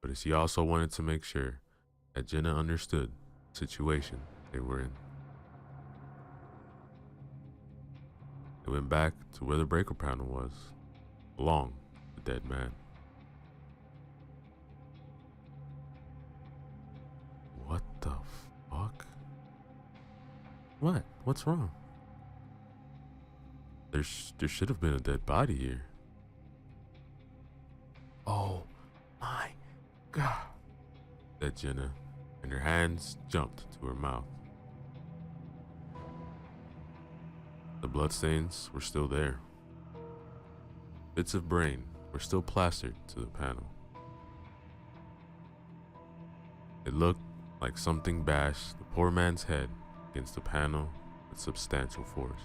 but she also wanted to make sure that Jenna understood the situation they were in. They went back to where the breaker panel was, along the dead man. What the fuck? What? What's wrong? There should have been a dead body here. Oh my god, said Jenna, and her hands jumped to her mouth. The bloodstains were still there. Bits of brain were still plastered to the panel. It looked like something bashed the poor man's head against the panel with substantial force.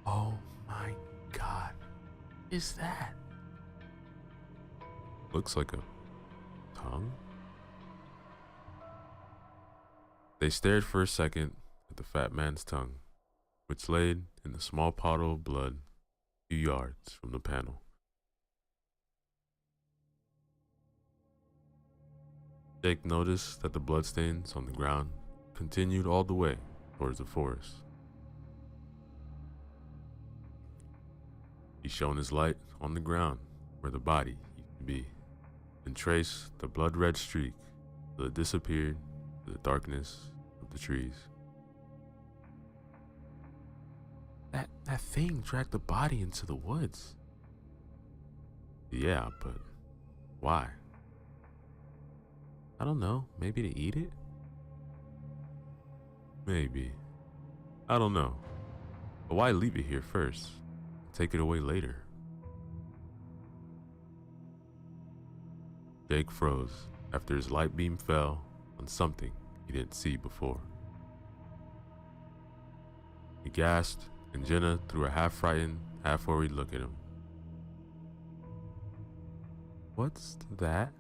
Oh my god, is that? Looks like a tongue? They stared for a second at the fat man's tongue, which laid in a small puddle of blood a few yards from the panel. Jake noticed that the bloodstains on the ground continued all the way towards the forest. He shone his light on the ground where the body used to be, and traced the blood-red streak till it disappeared in the darkness of the trees. That thing dragged the body into the woods. Yeah, but why? I don't know, maybe to eat it? Maybe. I don't know. But why leave it here first? Take it away later. Jake froze after his light beam fell on something he didn't see before. He gasped, and Jenna threw a half-frightened, half-worried look at him. What's that?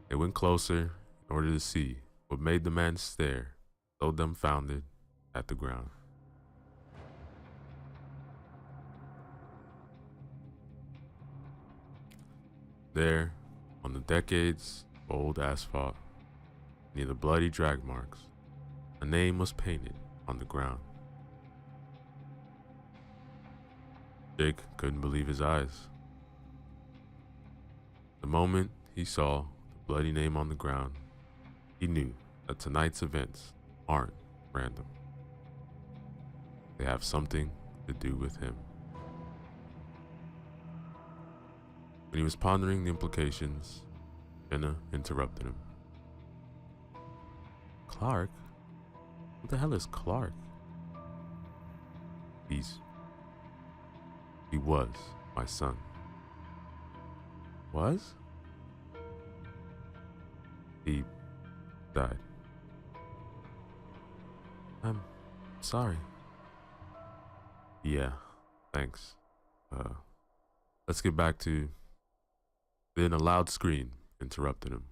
They went closer in order to see what made the man stare so dumbfounded at the ground. There, on the decades of old asphalt, near the bloody drag marks, a name was painted on the ground. Jake couldn't believe his eyes. The moment he saw the bloody name on the ground, he knew that tonight's events aren't random. They have something to do with him. When he was pondering the implications, Jenna interrupted him. Clark? Who the hell is Clark? He was my son. Was? He died. I'm sorry. Yeah, thanks. Let's get back to... Then a loud scream interrupted him.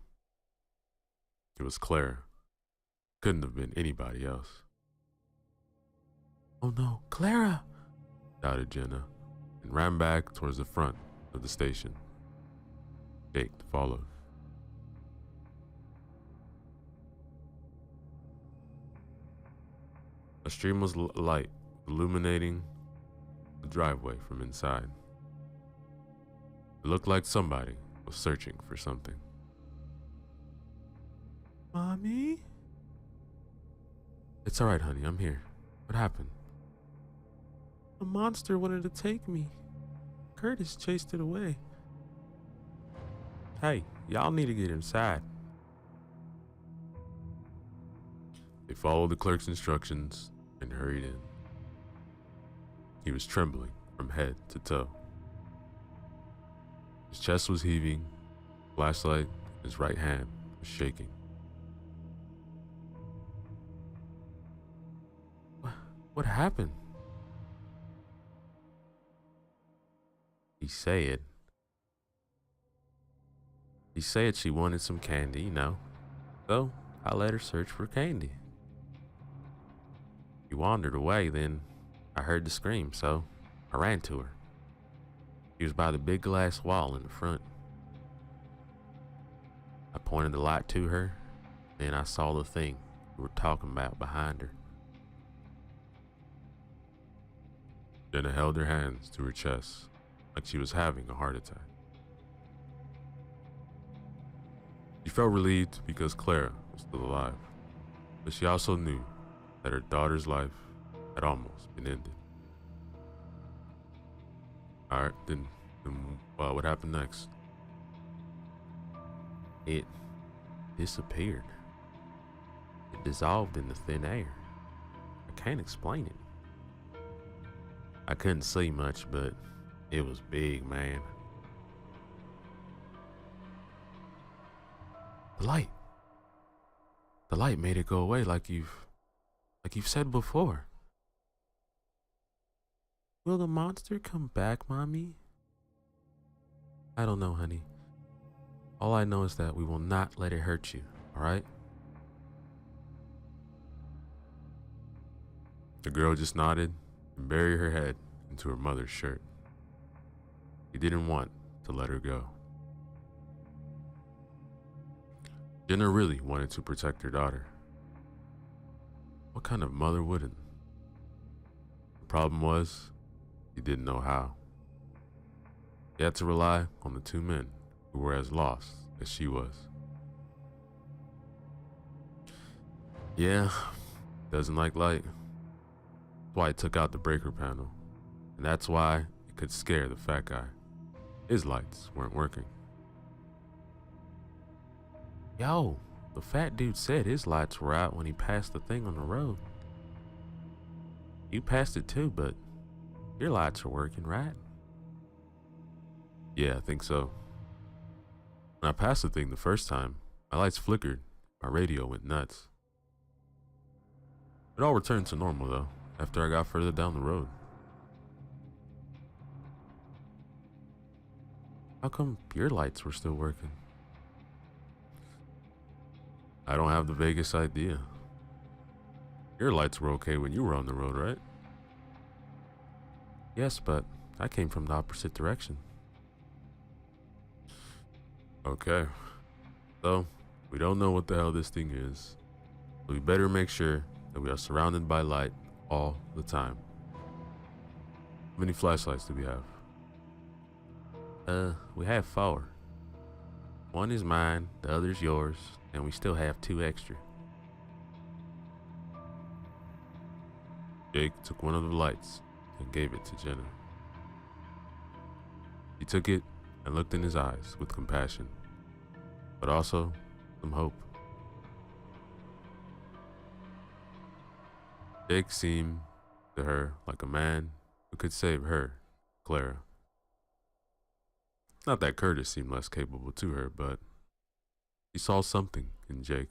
It was Clara. Couldn't have been anybody else. Oh no, Clara! Shouted Jenna, and ran back towards the front of the station. Jake followed. A stream was light, illuminating the driveway from inside. It looked like somebody was searching for something. Mommy? It's alright, honey, I'm here. What happened? A monster wanted to take me. Curtis chased it away. Hey, y'all need to get inside. They followed the clerk's instructions and hurried in. He was trembling from head to toe. His chest was heaving, flashlight in his right hand was shaking. What happened? He said she wanted some candy, you know. So I let her search for candy. She wandered away, then I heard the scream, so I ran to her. He was by the big glass wall in the front. I pointed the light to her, and I saw the thing we were talking about behind her. Jenna held her hands to her chest like she was having a heart attack. She felt relieved because Clara was still alive, but she also knew that her daughter's life had almost been ended. Alright, then what happened next? It disappeared. It dissolved in the thin air. I can't explain it. I couldn't see much, but it was big, man. The light. The light made it go away like you've said before. Will the monster come back, Mommy? I don't know, honey. All I know is that we will not let it hurt you, alright? The girl just nodded and buried her head into her mother's shirt. He didn't want to let her go. Jenna really wanted to protect her daughter. What kind of mother wouldn't? The problem was, he didn't know how. He had to rely on the two men who were as lost as she was. Yeah, doesn't like light. That's why he took out the breaker panel. And that's why it could scare the fat guy. His lights weren't working. Yo, the fat dude said his lights were out when he passed the thing on the road. You passed it too, but your lights are working, right? Yeah, I think so. When I passed the thing the first time, my lights flickered, my radio went nuts. It all returned to normal though, after I got further down the road. How come your lights were still working? I don't have the vaguest idea. Your lights were okay when you were on the road, right? Yes, but I came from the opposite direction. Okay. So, we don't know what the hell this thing is. So we better make sure that we are surrounded by light all the time. How many flashlights do we have? We have 4. One is mine, the other's yours, and we still have 2 extra. Jake took one of the lights and gave it to Jenna. He took it and looked in his eyes with compassion, but also some hope. Jake seemed to her like a man who could save her, Clara. Not that Curtis seemed less capable to her, but he saw something in Jake.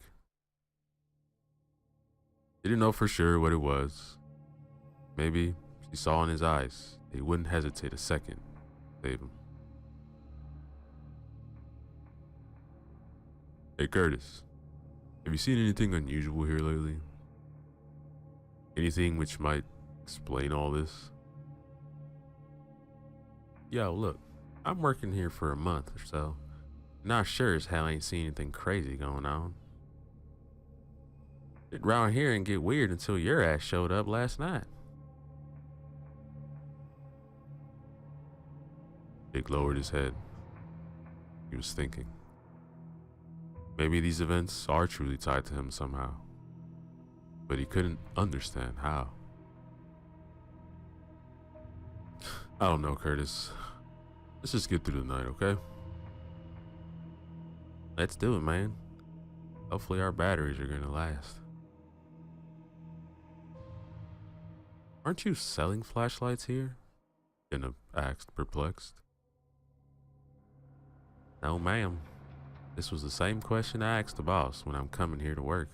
He didn't know for sure what it was. Maybe she saw in his eyes that he wouldn't hesitate a second to save him. Hey Curtis, have you seen anything unusual here lately? Anything which might explain all this? Yo, look, I'm working here for a month or so. Not sure as hell I ain't seen anything crazy going on. It round here and get weird until your ass showed up last night. Jake lowered his head. He was thinking. Maybe these events are truly tied to him somehow. But he couldn't understand how. I don't know, Curtis. Let's just get through the night, okay? Let's do it, man. Hopefully our batteries are gonna last. Aren't you selling flashlights here? Jenna asked, perplexed. No, ma'am. This was the same question I asked the boss when I'm coming here to work.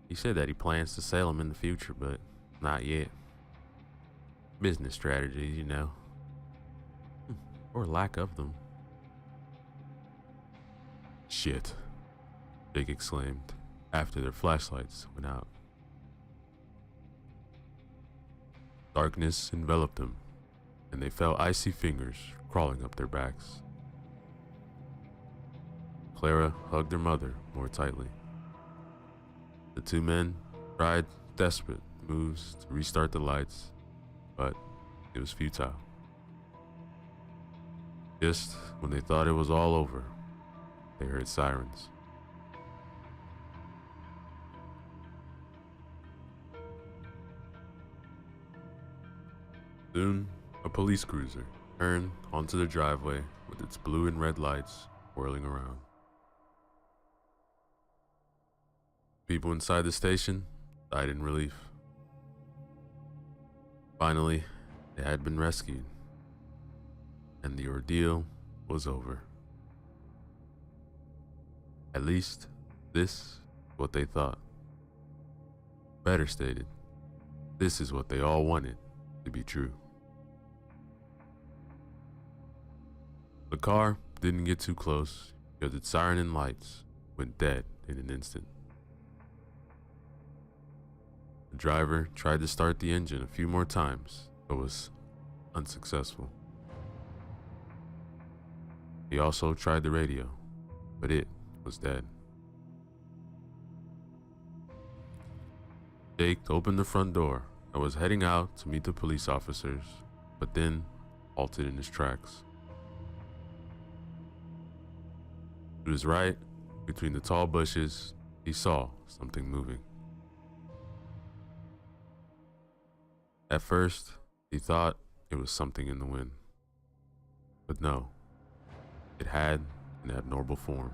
He said that he plans to sell them in the future, but not yet. Business strategies, you know. Or lack of them. Shit, Jake exclaimed after their flashlights went out. Darkness enveloped them, and they felt icy fingers crawling up their backs. Clara hugged her mother more tightly. The two men tried desperate moves to restart the lights, but it was futile. Just when they thought it was all over, they heard sirens. Soon, a police cruiser turned onto the driveway with its blue and red lights whirling around. People inside the station died in relief. Finally, they had been rescued, and the ordeal was over. At least, this is what they thought. Better stated, this is what they all wanted to be true. The car didn't get too close because its siren and lights went dead in an instant. The driver tried to start the engine a few more times, but was unsuccessful. He also tried the radio, but it was dead. Jake opened the front door and was heading out to meet the police officers, but then halted in his tracks. To his right, between the tall bushes, he saw something moving. At first, he thought it was something in the wind. But no, it had an abnormal form.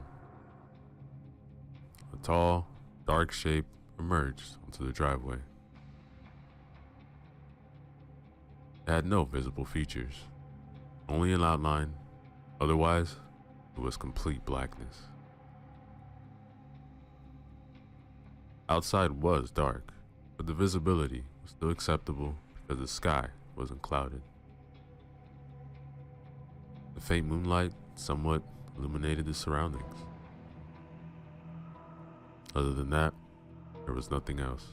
A tall, dark shape emerged onto the driveway. It had no visible features, only an outline. Otherwise, it was complete blackness. Outside was dark, but the visibility was still acceptable because the sky wasn't clouded. The faint moonlight somewhat illuminated the surroundings. Other than that, there was nothing else.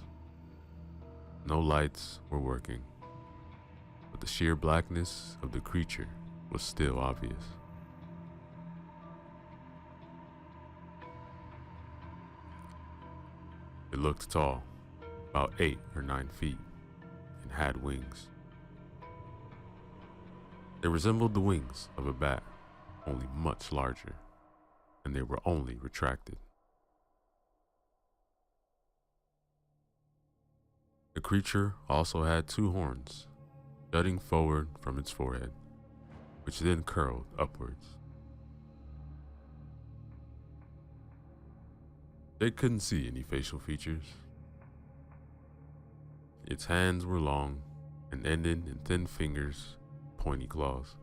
No lights were working, but the sheer blackness of the creature was still obvious. It looked tall, about 8 or 9 feet, and had wings. They resembled the wings of a bat, only much larger, and they were only retracted. The creature also had 2 horns, jutting forward from its forehead, which then curled upwards. They couldn't see any facial features. Its hands were long and ended in thin fingers, pointy claws.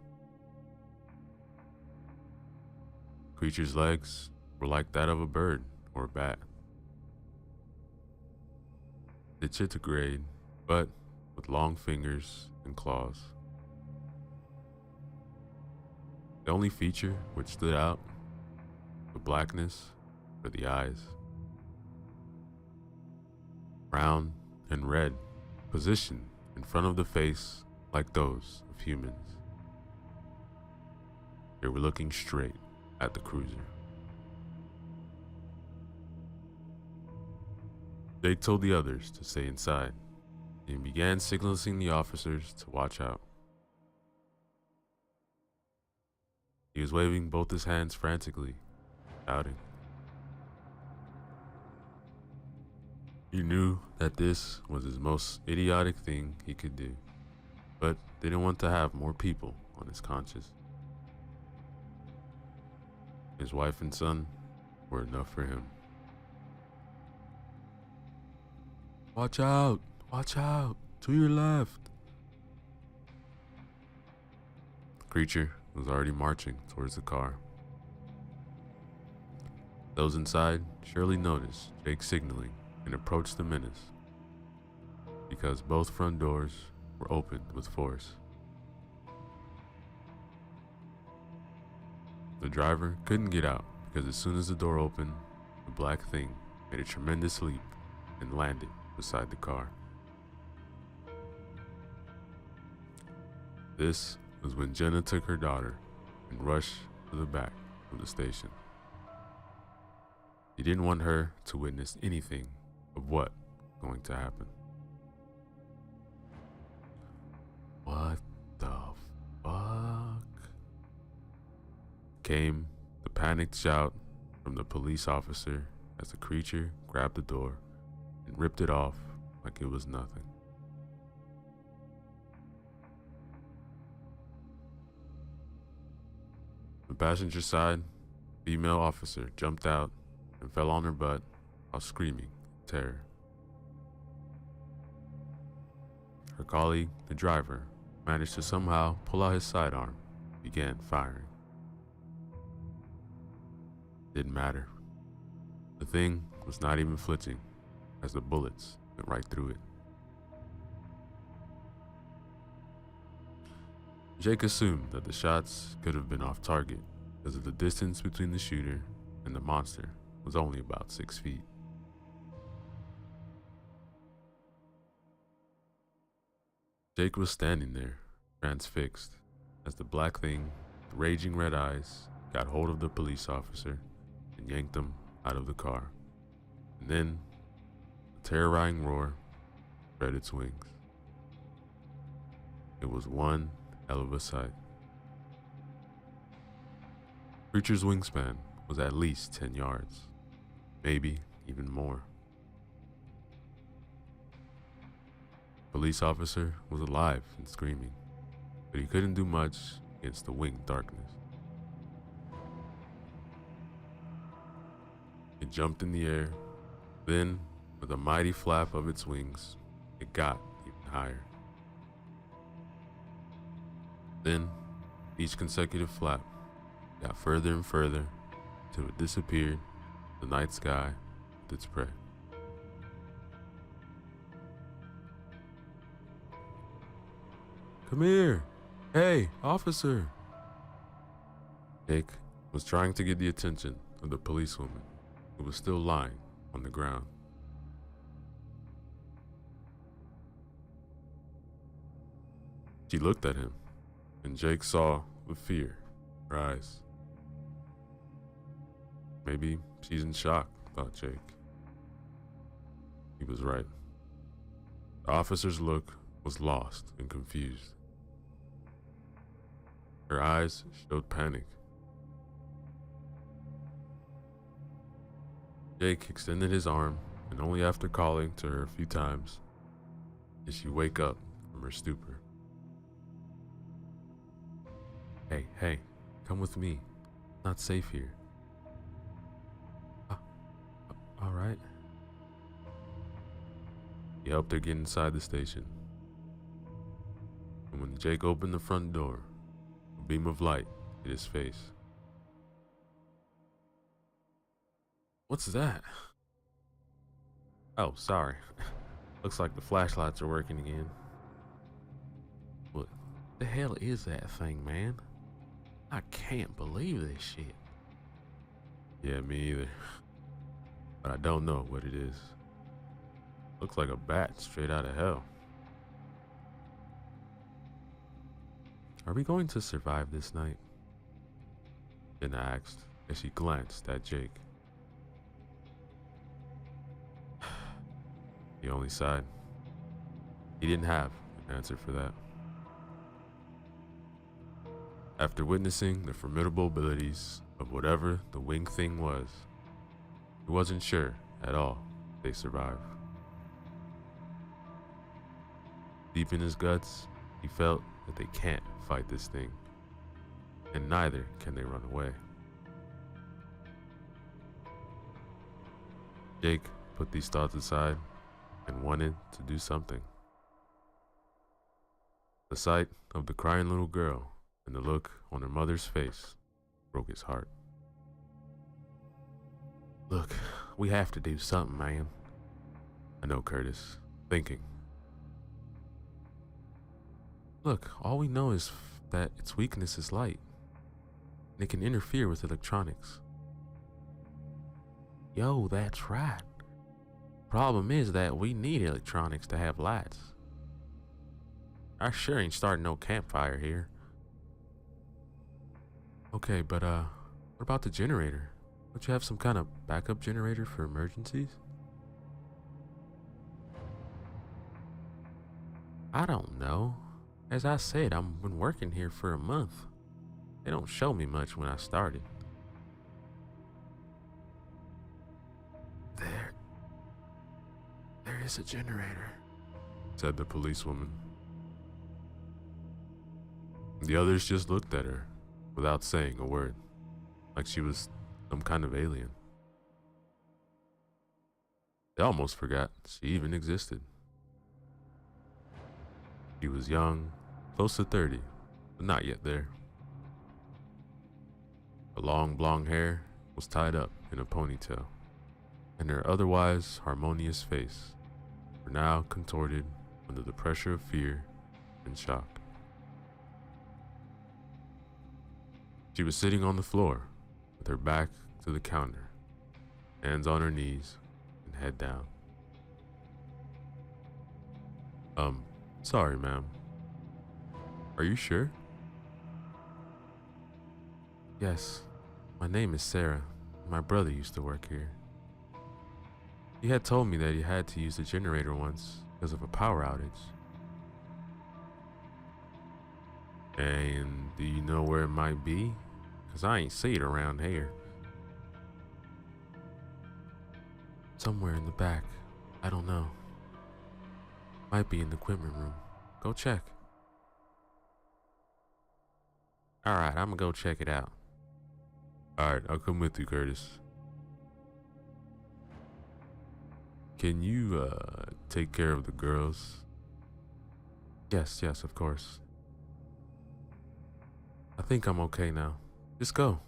The creature's legs were like that of a bird or a bat. Digitigrade, but with long fingers and claws. The only feature which stood out, the blackness, were the eyes. Brown and red, positioned in front of the face like those of humans. They were looking straight at the cruiser. Jake told the others to stay inside and began signaling the officers to watch out. He was waving both his hands frantically, shouting. He knew that this was his most idiotic thing he could do, but didn't want to have more people on his conscience. His wife and son were enough for him. Watch out! Watch out! To your left! The creature was already marching towards the car. Those inside surely noticed Jake signaling and approached the menace, because both front doors were opened with force. The driver couldn't get out because as soon as the door opened, the black thing made a tremendous leap and landed beside the car. This was when Jenna took her daughter and rushed to the back of the station. He didn't want her to witness anything of what was going to happen. What the fuck? Came the panicked shout from the police officer as the creature grabbed the door and ripped it off like it was nothing. The passenger side female officer jumped out and fell on her butt while screaming in terror. Her colleague, the driver, managed to somehow pull out his sidearm and began firing. Didn't matter. The thing was not even flinching as the bullets went right through it. Jake assumed that the shots could have been off target because of the distance between the shooter and the monster was only about 6 feet. Jake was standing there, transfixed, as the black thing with raging red eyes got hold of the police officer and yanked him out of the car. And then, a terrorizing roar spread its wings. It was one hell of a sight. Creature's wingspan was at least 10 yards, maybe even more. Police officer was alive and screaming, but he couldn't do much against the winged darkness. It jumped in the air, then, with a mighty flap of its wings, it got even higher. Then, each consecutive flap got further and further till it disappeared in the night sky with its prey. Come here! Hey, officer! Jake was trying to get the attention of the policewoman who was still lying on the ground. She looked at him, and Jake saw with fear in her eyes. Maybe she's in shock, thought Jake. He was right. The officer's look was lost and confused. Her eyes showed panic. Jake extended his arm, and only after calling to her a few times did she wake up from her stupor. Hey, come with me. Not safe here. All right. He helped her get inside the station. And when Jake opened the front door, a beam of light hit his face. What's that? Oh, sorry. Looks like the flashlights are working again. What the hell is that thing, man? I can't believe this shit. Yeah, me either. But I don't know what it is. Looks like a bat straight out of hell. Are we going to survive this night? Jenna asked as she glanced at Jake. He only sighed. He didn't have an answer for that. After witnessing the formidable abilities of whatever the winged thing was, he wasn't sure at all if they survived. Deep in his guts, he felt that they can't fight this thing, and neither can they run away. Jake put these thoughts aside and wanted to do something. The sight of the crying little girl and the look on her mother's face broke his heart. Look, we have to do something, man. I know, Curtis. Thinking. Look, all we know is that its weakness is light, and it can interfere with electronics. Yo, that's right. Problem is that we need electronics to have lights. I sure ain't starting no campfire here. Okay, but what about the generator? Don't you have some kind of backup generator for emergencies? I don't know. As I said, I've been working here for a month. They don't show me much when I started. There is a generator, said the policewoman. The others just looked at her without saying a word, like she was some kind of alien. They almost forgot she even existed. She was young, close to 30, but not yet there. Her long blonde hair was tied up in a ponytail, and her otherwise harmonious face were now contorted under the pressure of fear and shock. She was sitting on the floor with her back to the counter, hands on her knees and head down. Sorry, ma'am. Are you sure? Yes, my name is Sarah. My brother used to work here. He had told me that he had to use the generator once because of a power outage. And do you know where it might be? Because I ain't see it around here. Somewhere in the back. I don't know. Might be in the equipment room. Go check. Alright, I'm gonna go check it out. Alright, I'll come with you, Curtis. Can you, take care of the girls? Yes, of course. I think I'm okay now. Just go.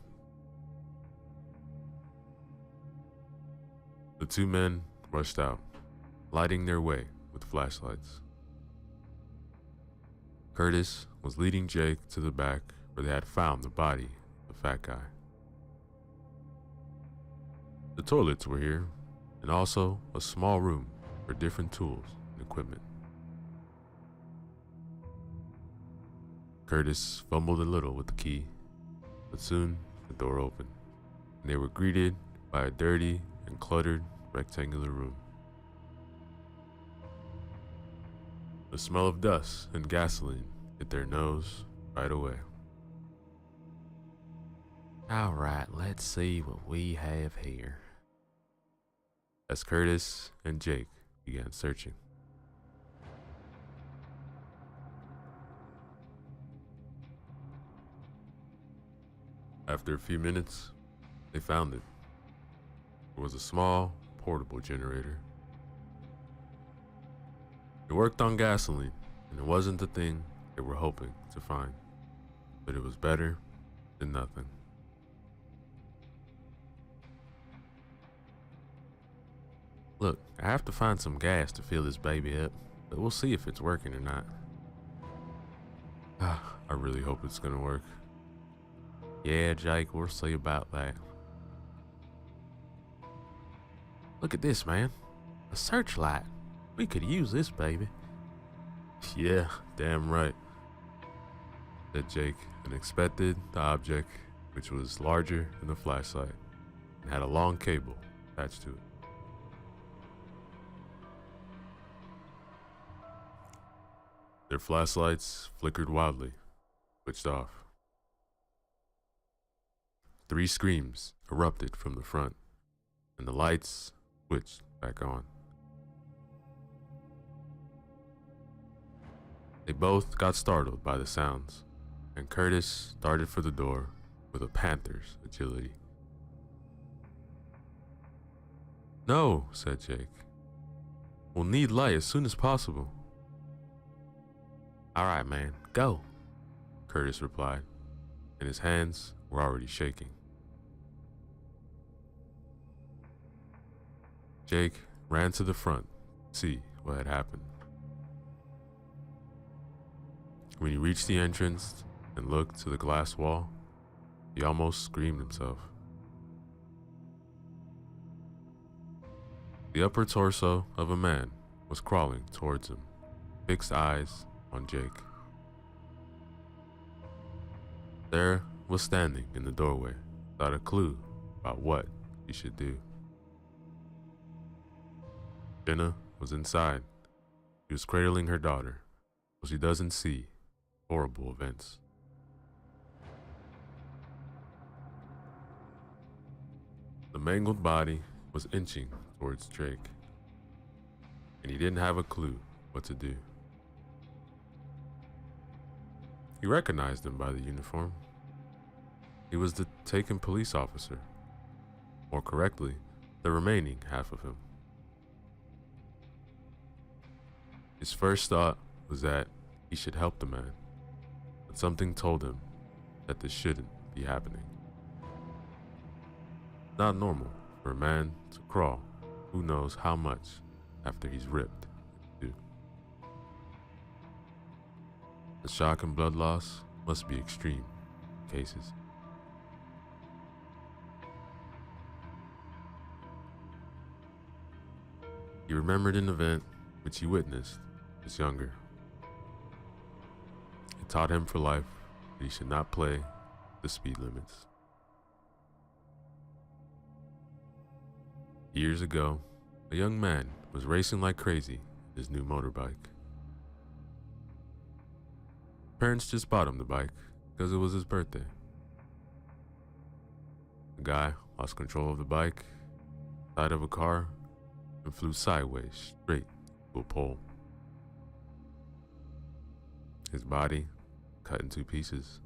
The two men rushed out, lighting their way with flashlights. Curtis was leading Jake to the back where they had found the body of the fat guy. The toilets were here, and also a small room for different tools and equipment. Curtis fumbled a little with the key, but soon the door opened, and they were greeted by a dirty and cluttered rectangular room. The smell of dust and gasoline hit their nose right away. Alright, let's see what we have here. As Curtis and Jake began searching. After a few minutes, they found it. It was a small, portable generator. It worked on gasoline, and it wasn't the thing they were hoping to find, but it was better than nothing. Look, I have to find some gas to fill this baby up, but we'll see if it's working or not. I really hope it's gonna work. Yeah, Jake, we'll see about that. Look at this, man. A searchlight. We could use this, baby. Yeah, damn right, said Jake, and inspected the object, which was larger than the flashlight and had a long cable attached to it. Their flashlights flickered wildly, switched off. 3 screams erupted from the front, and the lights switched back on. They both got startled by the sounds, and Curtis darted for the door with a panther's agility. No, said Jake. We'll need light as soon as possible. All right, man, go, Curtis replied, and his hands were already shaking. Jake ran to the front to see what had happened. When he reached the entrance and looked to the glass wall, he almost screamed himself. The upper torso of a man was crawling towards him, fixed eyes on Jake. Sarah was standing in the doorway without a clue about what he should do. Jenna was inside. She was cradling her daughter so she doesn't see horrible events. The mangled body was inching towards Drake, and he didn't have a clue what to do. He recognized him by the uniform. He was the taken police officer, more correctly, the remaining half of him. His first thought was that he should help the man, but something told him that this shouldn't be happening. Not normal for a man to crawl who knows how much after he's ripped in two. The shock and blood loss must be extreme in cases. He remembered an event which he witnessed when he was younger. It taught him for life that he should not play the speed limits. Years ago, a young man was racing like crazy in his new motorbike. Parents just bought him the bike because it was his birthday. The guy lost control of the bike, side of a car, and flew sideways straight to a pole. His body cut in 2 pieces.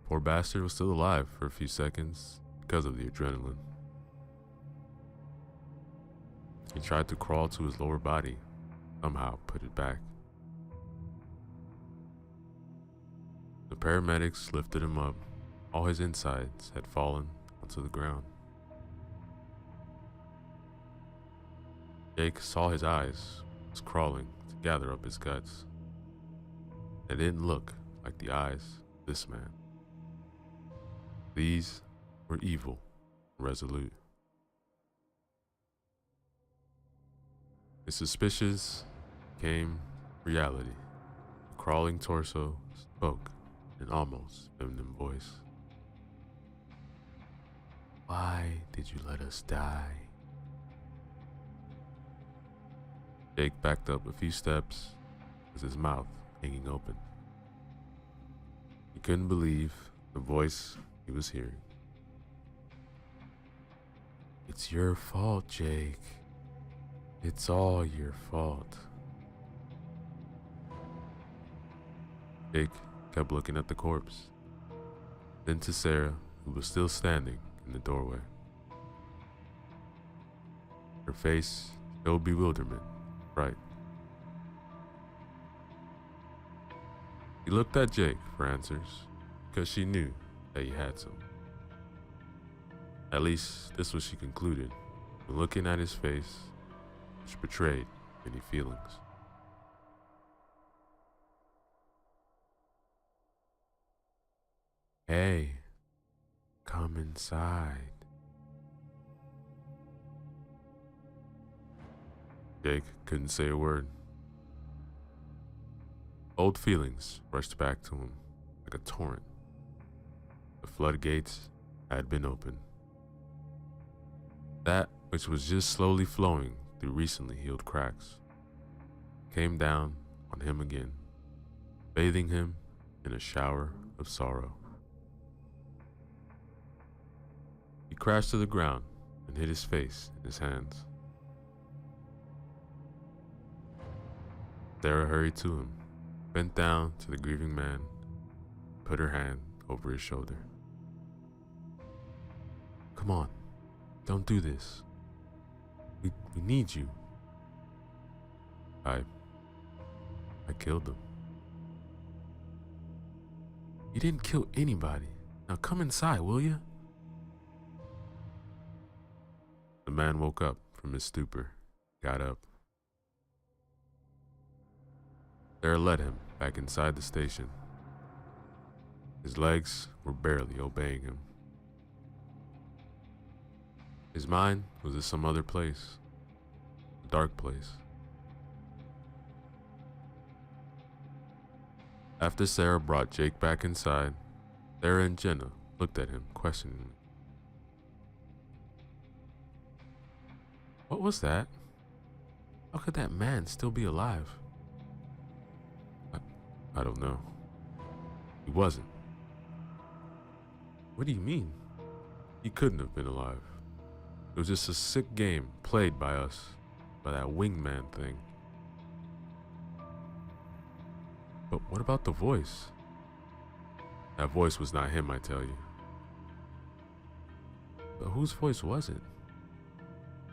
Poor bastard was still alive for a few seconds because of the adrenaline. He tried to crawl to his lower body, somehow put it back. The paramedics lifted him up. All his insides had fallen onto the ground. Jake saw his eyes was crawling to gather up his guts. They didn't look like the eyes of this man. These were evil and resolute. His suspicions became reality. The crawling torso spoke in an almost feminine voice. "Why did you let us die?" Jake backed up a few steps with his mouth hanging open. He couldn't believe the voice he was hearing. "It's your fault, Jake. It's all your fault." Jake kept looking at the corpse, then to Sarah, who was still standing in the doorway. Her face showed bewilderment, right? He looked at Jake for answers because she knew that he had some. At least this was she concluded when looking at his face, which betrayed many feelings. "Hey, come inside." Jake couldn't say a word. Old feelings rushed back to him like a torrent. The floodgates had been opened. That which was just slowly flowing through recently healed cracks came down on him again, bathing him in a shower of sorrow. He crashed to the ground and hid his face in his hands. Sarah hurried to him, bent down to the grieving man, put her hand over his shoulder. "Come on, don't do this. We need you." I killed him." "You didn't kill anybody. Now come inside, will you?" The man woke up from his stupor, got up. Sarah led him back inside the station. His legs were barely obeying him. His mind was in some other place, a dark place. After Sarah brought Jake back inside, Sarah and Jenna looked at him questioningly. What was that? How could that man still be alive? I don't know. He wasn't. What do you mean? He couldn't have been alive. It was just a sick game played by us, by that wingman thing. But what about the voice? That voice was not him, I tell you. But whose voice was it?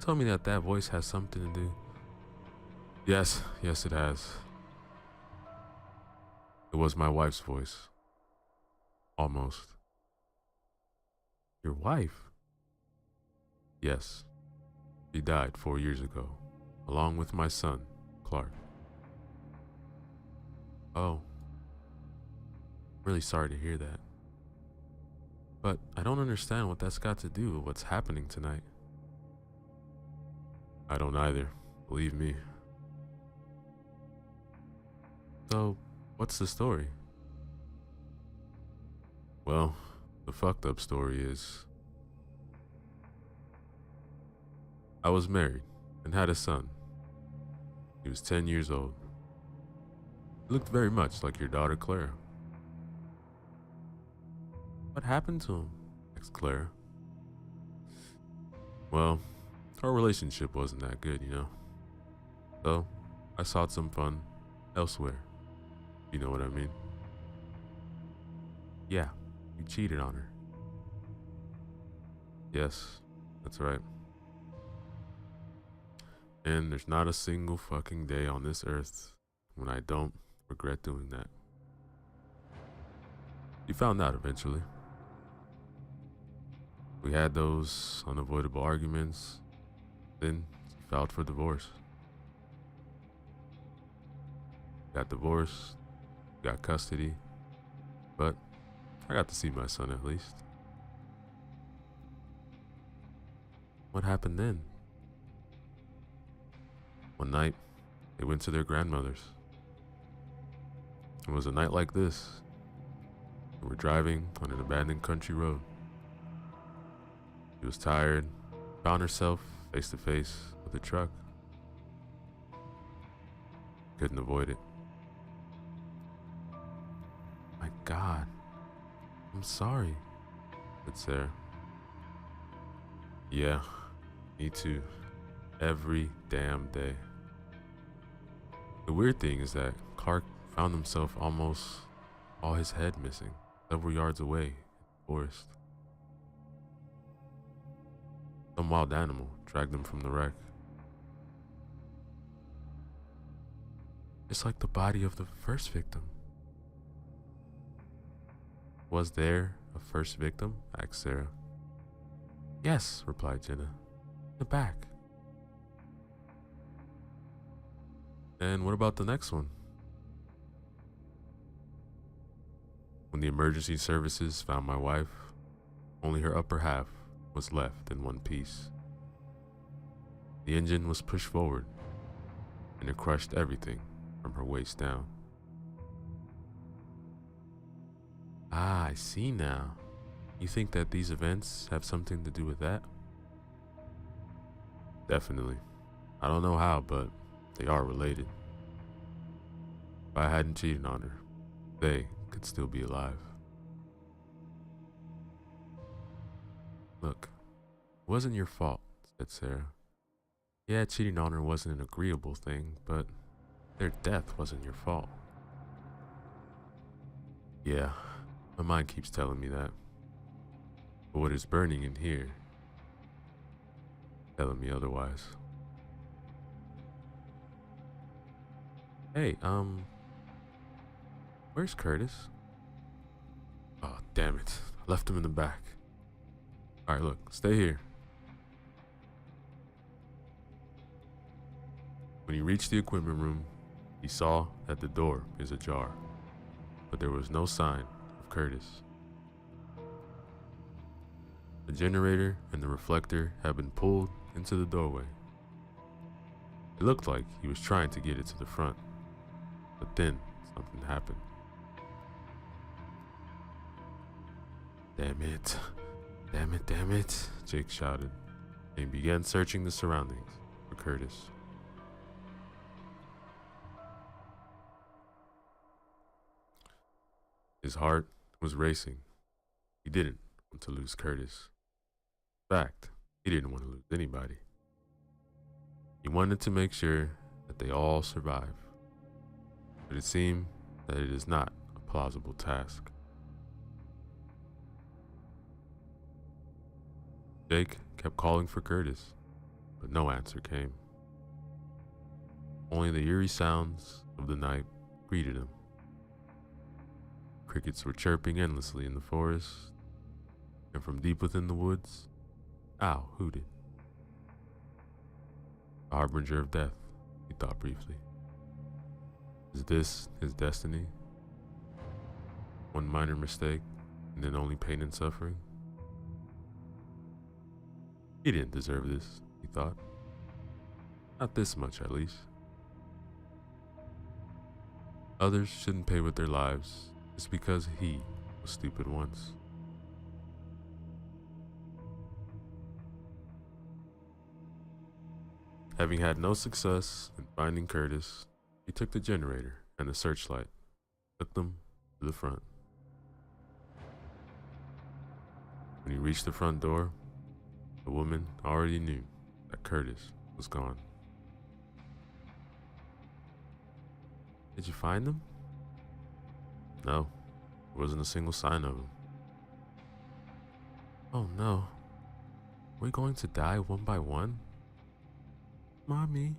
Tell me that voice has something to do. Yes, it has. It was my wife's voice. Almost. Your wife? Yes. She died 4 years ago, along with my son, Clark. Oh. Really sorry to hear that. But I don't understand what that's got to do with what's happening tonight. I don't either, believe me. So, what's the story? Well, the fucked up story is I was married and had a son. He was 10 years old. He looked very much like your daughter Clara. What happened to him? Asked Clara. Well, our relationship wasn't that good, you know. So, I sought some fun elsewhere. You know what I mean? Yeah, you cheated on her. Yes, that's right. And there's not a single fucking day on this earth when I don't regret doing that. You found out eventually. We had those unavoidable arguments. Then she filed for divorce. Got divorced, got custody, but I got to see my son at least. What happened then? One night, they went to their grandmother's. It was a night like this. We were driving on an abandoned country road. She was tired, found herself face to face with a truck. Couldn't avoid it. My God, I'm sorry, said Sarah. Yeah, me too. Every damn day. The weird thing is that Clark found himself almost all his head missing, several yards away in the forest. Some wild animal dragged him from the wreck. It's like the body of the first victim. Was there a first victim? Asked Sarah. Yes, replied Jenna. In the back. And what about the next one? When the emergency services found my wife, only her upper half was left in one piece. The engine was pushed forward, and it crushed everything from her waist down. Ah, I see now. You think that these events have something to do with that? Definitely. I don't know how, but they are related. If I hadn't cheated on her, they could still be alive. Look, it wasn't your fault, said Sarah. Yeah, cheating on her wasn't an agreeable thing, but their death wasn't your fault. Yeah, my mind keeps telling me that. But what is burning in here, telling me otherwise. Hey, where's Curtis? Oh, damn it. I left him in the back. Alright, look, stay here. When he reached the equipment room, he saw that the door is ajar, but there was no sign of Curtis. The generator and the reflector had been pulled into the doorway. It looked like he was trying to get it to the front, but then something happened. Damn it. Damn it, damn it, Jake shouted, and he began searching the surroundings for Curtis. His heart was racing. He didn't want to lose Curtis. In fact, he didn't want to lose anybody. He wanted to make sure that they all survive. But it seemed that it is not a plausible task. Jake kept calling for Curtis, but no answer came. Only the eerie sounds of the night greeted him. Crickets were chirping endlessly in the forest, and from deep within the woods, owl hooted. A harbinger of death, he thought briefly. Is this his destiny? One minor mistake, and then only pain and suffering? He didn't deserve this, he thought. Not this much, at least. Others shouldn't pay with their lives just because he was stupid once. Having had no success in finding Curtis, he took the generator and the searchlight, took them to the front. When he reached the front door, the woman already knew that Curtis was gone. Did you find him? No, there wasn't a single sign of him. Oh no, are we going to die one by one? Mommy,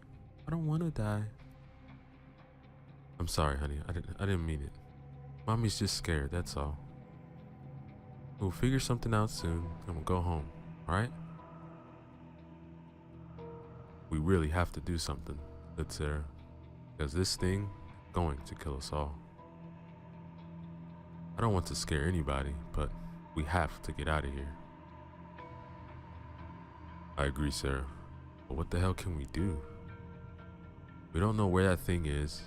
I don't want to die. I'm sorry, honey, I didn't mean it. Mommy's just scared, that's all. We'll figure something out soon and we'll go home, alright? We really have to do something, said Sarah, because this thing is going to kill us all. I don't want to scare anybody, but we have to get out of here. I agree, Sarah, but what the hell can we do? We don't know where that thing is.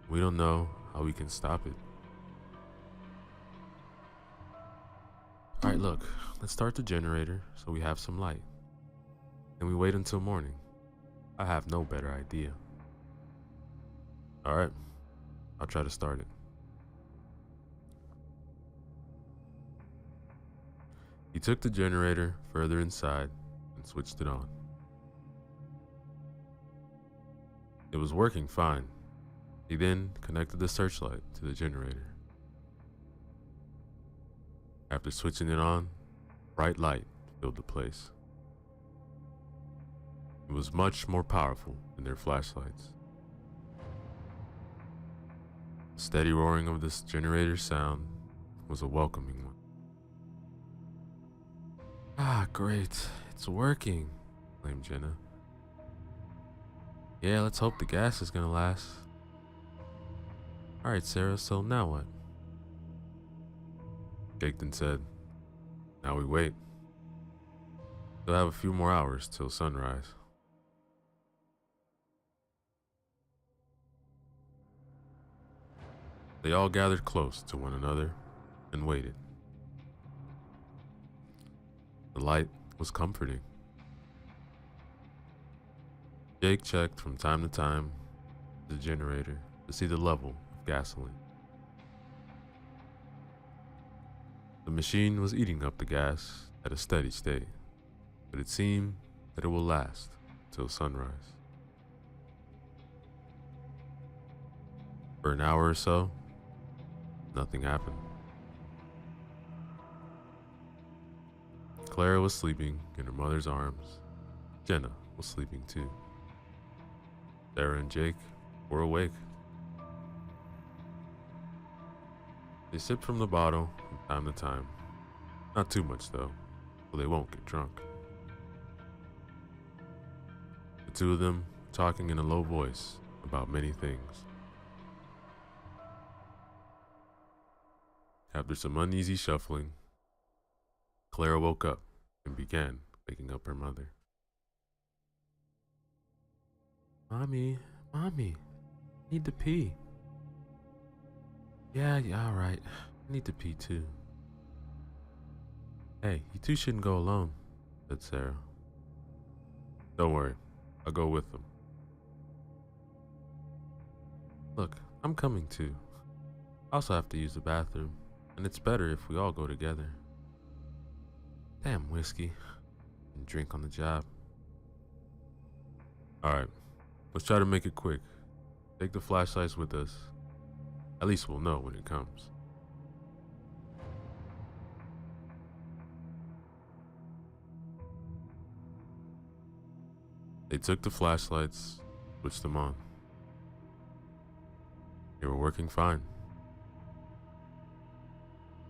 We don't know how we can stop it. Alright, look, let's start the generator so we have some light. And we wait until morning. I have no better idea. Alright, I'll try to start it. He took the generator further inside and switched it on. It was working fine. He then connected the searchlight to the generator. After switching it on, bright light filled the place. It was much more powerful than their flashlights. The steady roaring of this generator's sound was a welcoming one. Ah, great. It's working, exclaimed Jenna. Yeah, let's hope the gas is gonna last. Alright, Sarah, so now what? Jake then said, now we wait. We'll have a few more hours till sunrise. They all gathered close to one another and waited. The light was comforting. Jake checked from time to time the generator to see the level of gasoline. The machine was eating up the gas at a steady state, but it seemed that it will last till sunrise. For an hour or so, nothing happened. Clara was sleeping in her mother's arms. Jenna was sleeping too. Sarah and Jake were awake. They sipped from the bottle from time to time. Not too much though, so they won't get drunk. The two of them were talking in a low voice about many things. After some uneasy shuffling, Clara woke up and began waking up her mother. Mommy, I need to pee. Yeah, all right. I need to pee too. Hey, you two shouldn't go alone, said Sarah. Don't worry, I'll go with them. Look, I'm coming too. I also have to use the bathroom, and it's better if we all go together. Damn whiskey. And drink on the job. Alright, let's try to make it quick. Take the flashlights with us. At least we'll know when it comes. They took the flashlights, switched them on. They were working fine.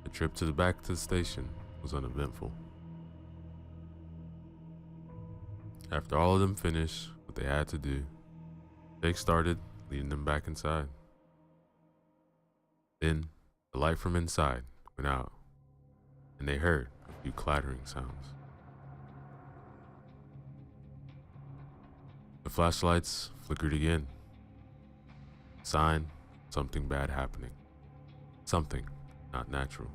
The trip to the back to the station was uneventful. After all of them finished what they had to do, Jake started leading them back inside. Then, the light from inside went out, and they heard a few clattering sounds. The flashlights flickered again. Sign of something bad happening. Something not natural.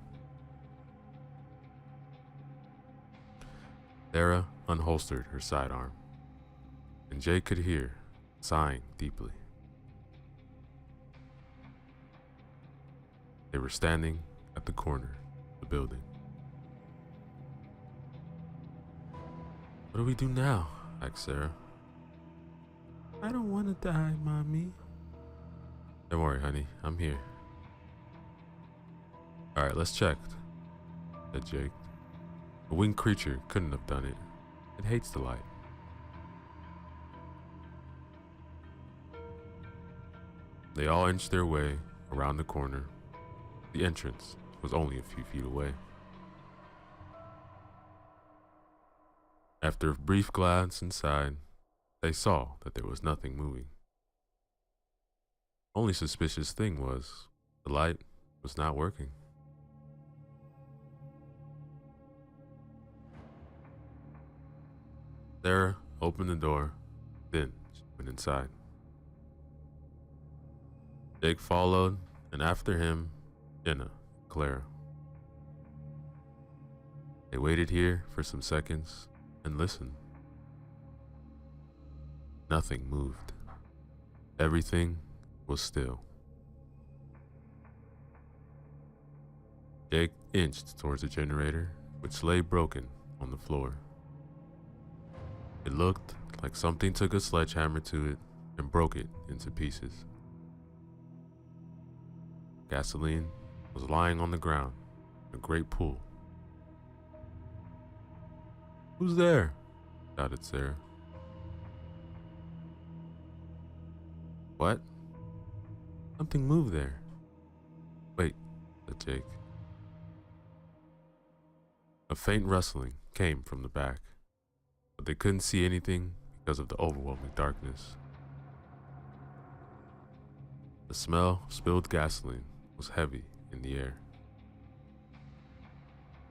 Sarah unholstered her sidearm, and Jake could hear sighing deeply. They were standing at the corner of the building. What do we do now? Asked Sarah. I don't want to die, Mommy. Don't worry, honey, I'm here. Alright, let's check, said Jake. A winged creature couldn't have done it. It hates the light. They all inched their way around the corner. The entrance was only a few feet away. After a brief glance inside, they saw that there was nothing moving. Only suspicious thing was the light was not working. Sarah opened the door, then she went inside. Jake followed, and after him, Jenna and Clara. They waited here for some seconds and listened. Nothing moved. Everything was still. Jake inched towards the generator, which lay broken on the floor. It looked like something took a sledgehammer to it and broke it into pieces. Gasoline was lying on the ground in a great pool. Who's there? Shouted Sarah. What? Something moved there. Wait, said Jake. A faint rustling came from the back, but they couldn't see anything because of the overwhelming darkness. The smell of spilled gasoline was heavy in the air.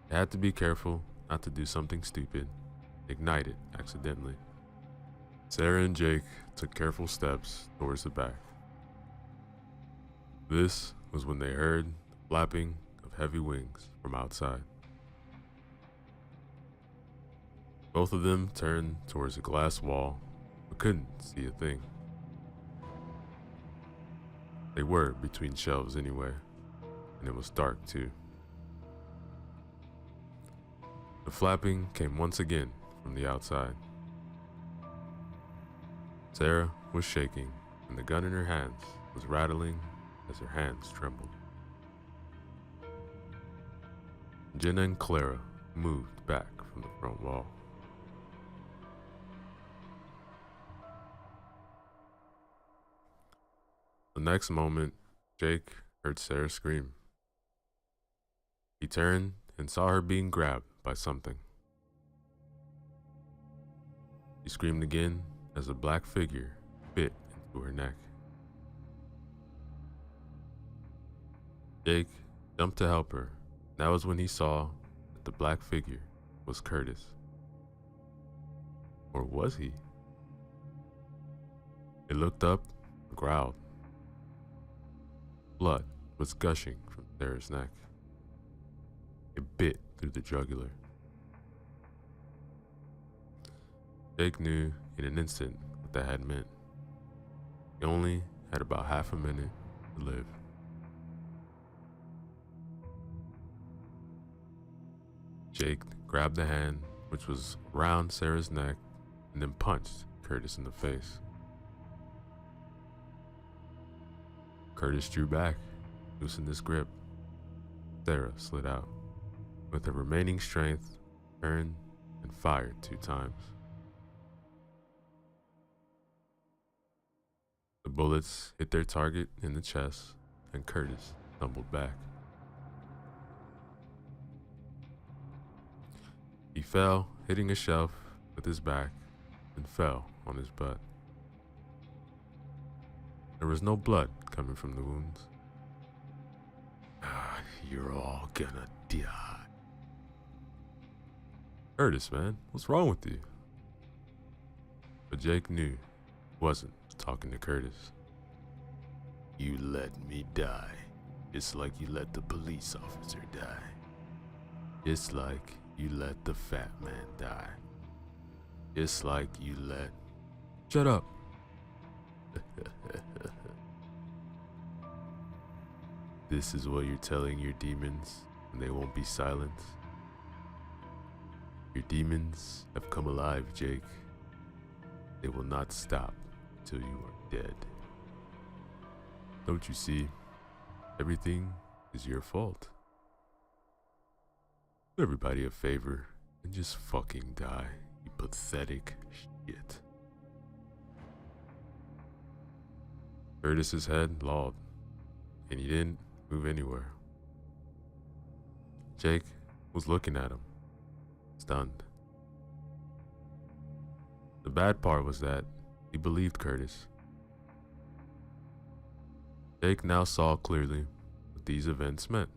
They had to be careful not to do something stupid, ignite it accidentally. Sarah and Jake took careful steps towards the back. This was when they heard the flapping of heavy wings from outside. Both of them turned towards a glass wall, but couldn't see a thing. They were between shelves anyway, and it was dark too. The flapping came once again from the outside. Sarah was shaking, and the gun in her hands was rattling as her hands trembled. Jenna and Clara moved back from the front wall. The next moment, Jake heard Sarah scream. He turned and saw her being grabbed by something. She screamed again as a black figure bit into her neck. Jake jumped to help her. That was when he saw that the black figure was Curtis. Or was he? He looked up and growled. Blood was gushing from Sarah's neck. It bit through the jugular, Jake knew in an instant what that had meant. He only had about half a minute to live. Jake grabbed the hand which was around Sarah's neck and then punched Curtis in the face. Curtis drew back, loosened his grip. Sarah slid out. With her remaining strength, turned and fired 2 times. The bullets hit their target in the chest, and Curtis tumbled back. He fell, hitting a shelf with his back, and fell on his butt. There was no blood coming from the wounds. You're all gonna die. Curtis, man, what's wrong with you? But Jake knew he wasn't talking to Curtis. You let me die. It's like you let the police officer die. It's like you let the fat man die. It's like you let... Shut up. This is what you're telling your demons, and they won't be silenced. Your demons have come alive, Jake. They will not stop till you are dead. Don't you see? Everything is your fault. Do everybody a favor and just fucking die, you pathetic shit. Curtis's head lolled, and he didn't move anywhere. Jake was looking at him, stunned. The bad part was that he believed Curtis. Jake now saw clearly what these events meant.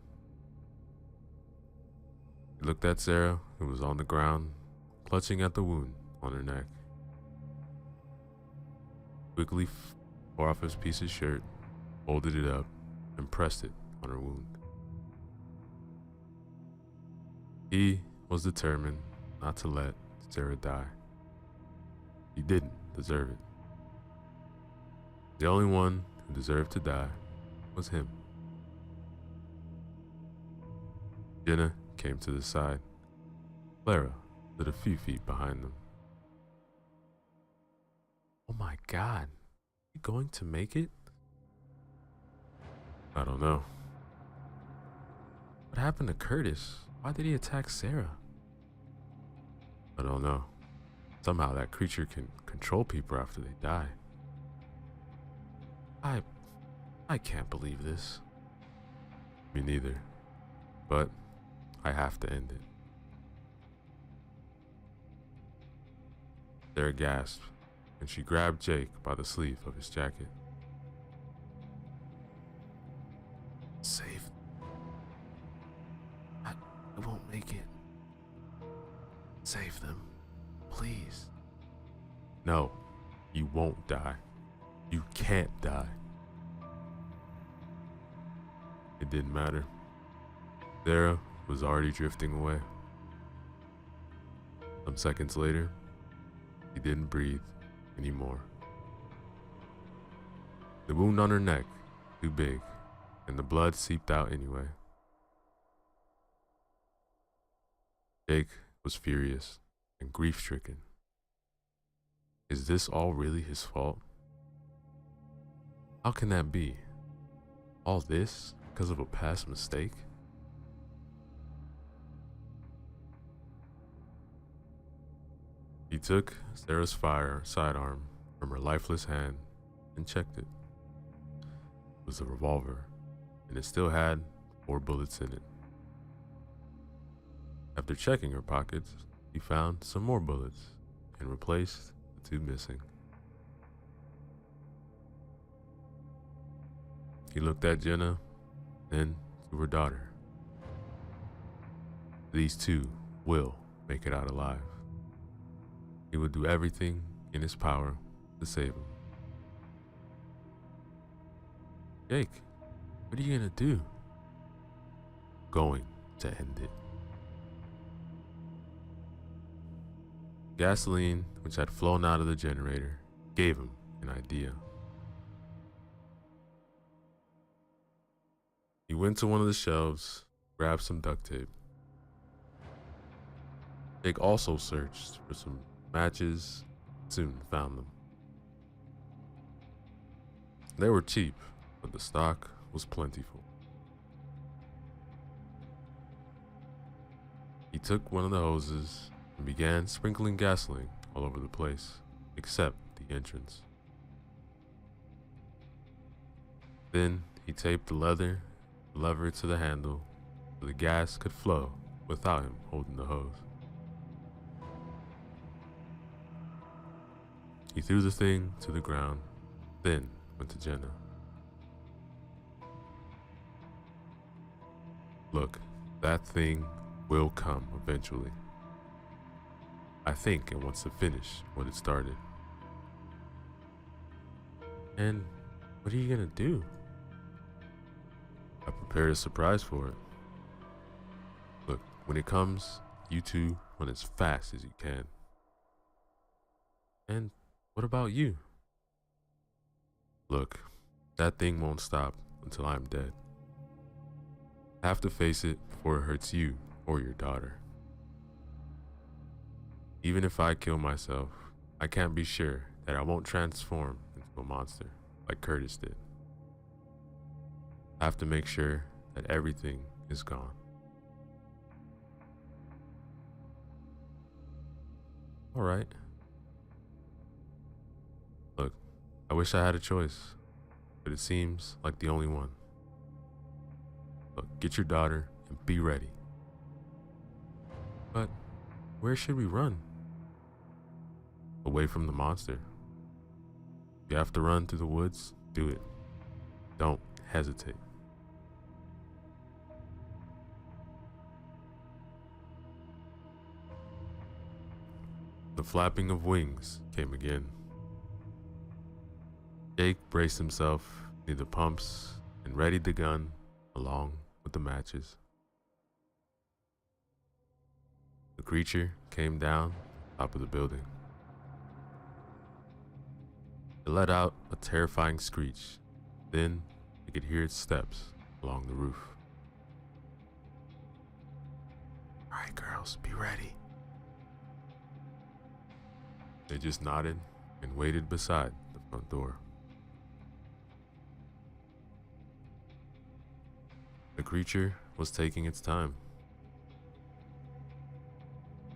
He looked at Sarah, who was on the ground, clutching at the wound on her neck. Quickly tore off his piece of shirt, folded it up, and pressed it on her wound. He was determined not to let Sarah die. He didn't deserve it. The only one who deserved to die was him. Jenna came to the side. Clara stood a few feet behind them. Oh my God, you going to make it? I don't know. What happened to Curtis? Why did he attack Sarah? I don't know. Somehow that creature can control people after they die. I can't believe this. Me neither. But I have to end it. Sarah gasped, and she grabbed Jake by the sleeve of his jacket. Save. I won't make it. Save them, please. No, you won't die. You can't die. It didn't matter. Sarah was already drifting away. Some seconds later, she didn't breathe anymore. The wound on her neck, too big, and the blood seeped out anyway. Jake was furious and grief-stricken. Is this all really his fault? How can that be? All this because of a past mistake? He took Sarah's sidearm from her lifeless hand and checked it. It was a revolver, and it still had 4 bullets in it. After checking her pockets, he found some more bullets and replaced the 2 missing. He looked at Jenna, then to her daughter. These 2 will make it out alive. He would do everything in his power to save them. Jake, what are you gonna do? Going to end it. Gasoline, which had flown out of the generator, gave him an idea. He went to one of the shelves, grabbed some duct tape. Jake also searched for some matches, soon found them. They were cheap, but the stock was plentiful. He took one of the hoses and began sprinkling gasoline all over the place, except the entrance. Then he taped the lever to the handle so the gas could flow without him holding the hose. He threw the thing to the ground, then went to Jenna. Look, that thing will come eventually. I think it wants to finish what it started. And what are you gonna do? I prepared a surprise for it. Look, when it comes, you two run as fast as you can. And what about you? Look, that thing won't stop until I'm dead. I have to face it before it hurts you or your daughter. Even if I kill myself, I can't be sure that I won't transform into a monster like Curtis did. I have to make sure that everything is gone. All right. Look, I wish I had a choice, but it seems like the only one. Look, get your daughter and be ready. But where should we run? Away from the monster. If you have to run through the woods, do it. Don't hesitate. The flapping of wings came again. Jake braced himself near the pumps and readied the gun along with the matches. The creature came down top of the building. It let out a terrifying screech. Then they could hear its steps along the roof. All right, girls, be ready. They just nodded and waited beside the front door. The creature was taking its time.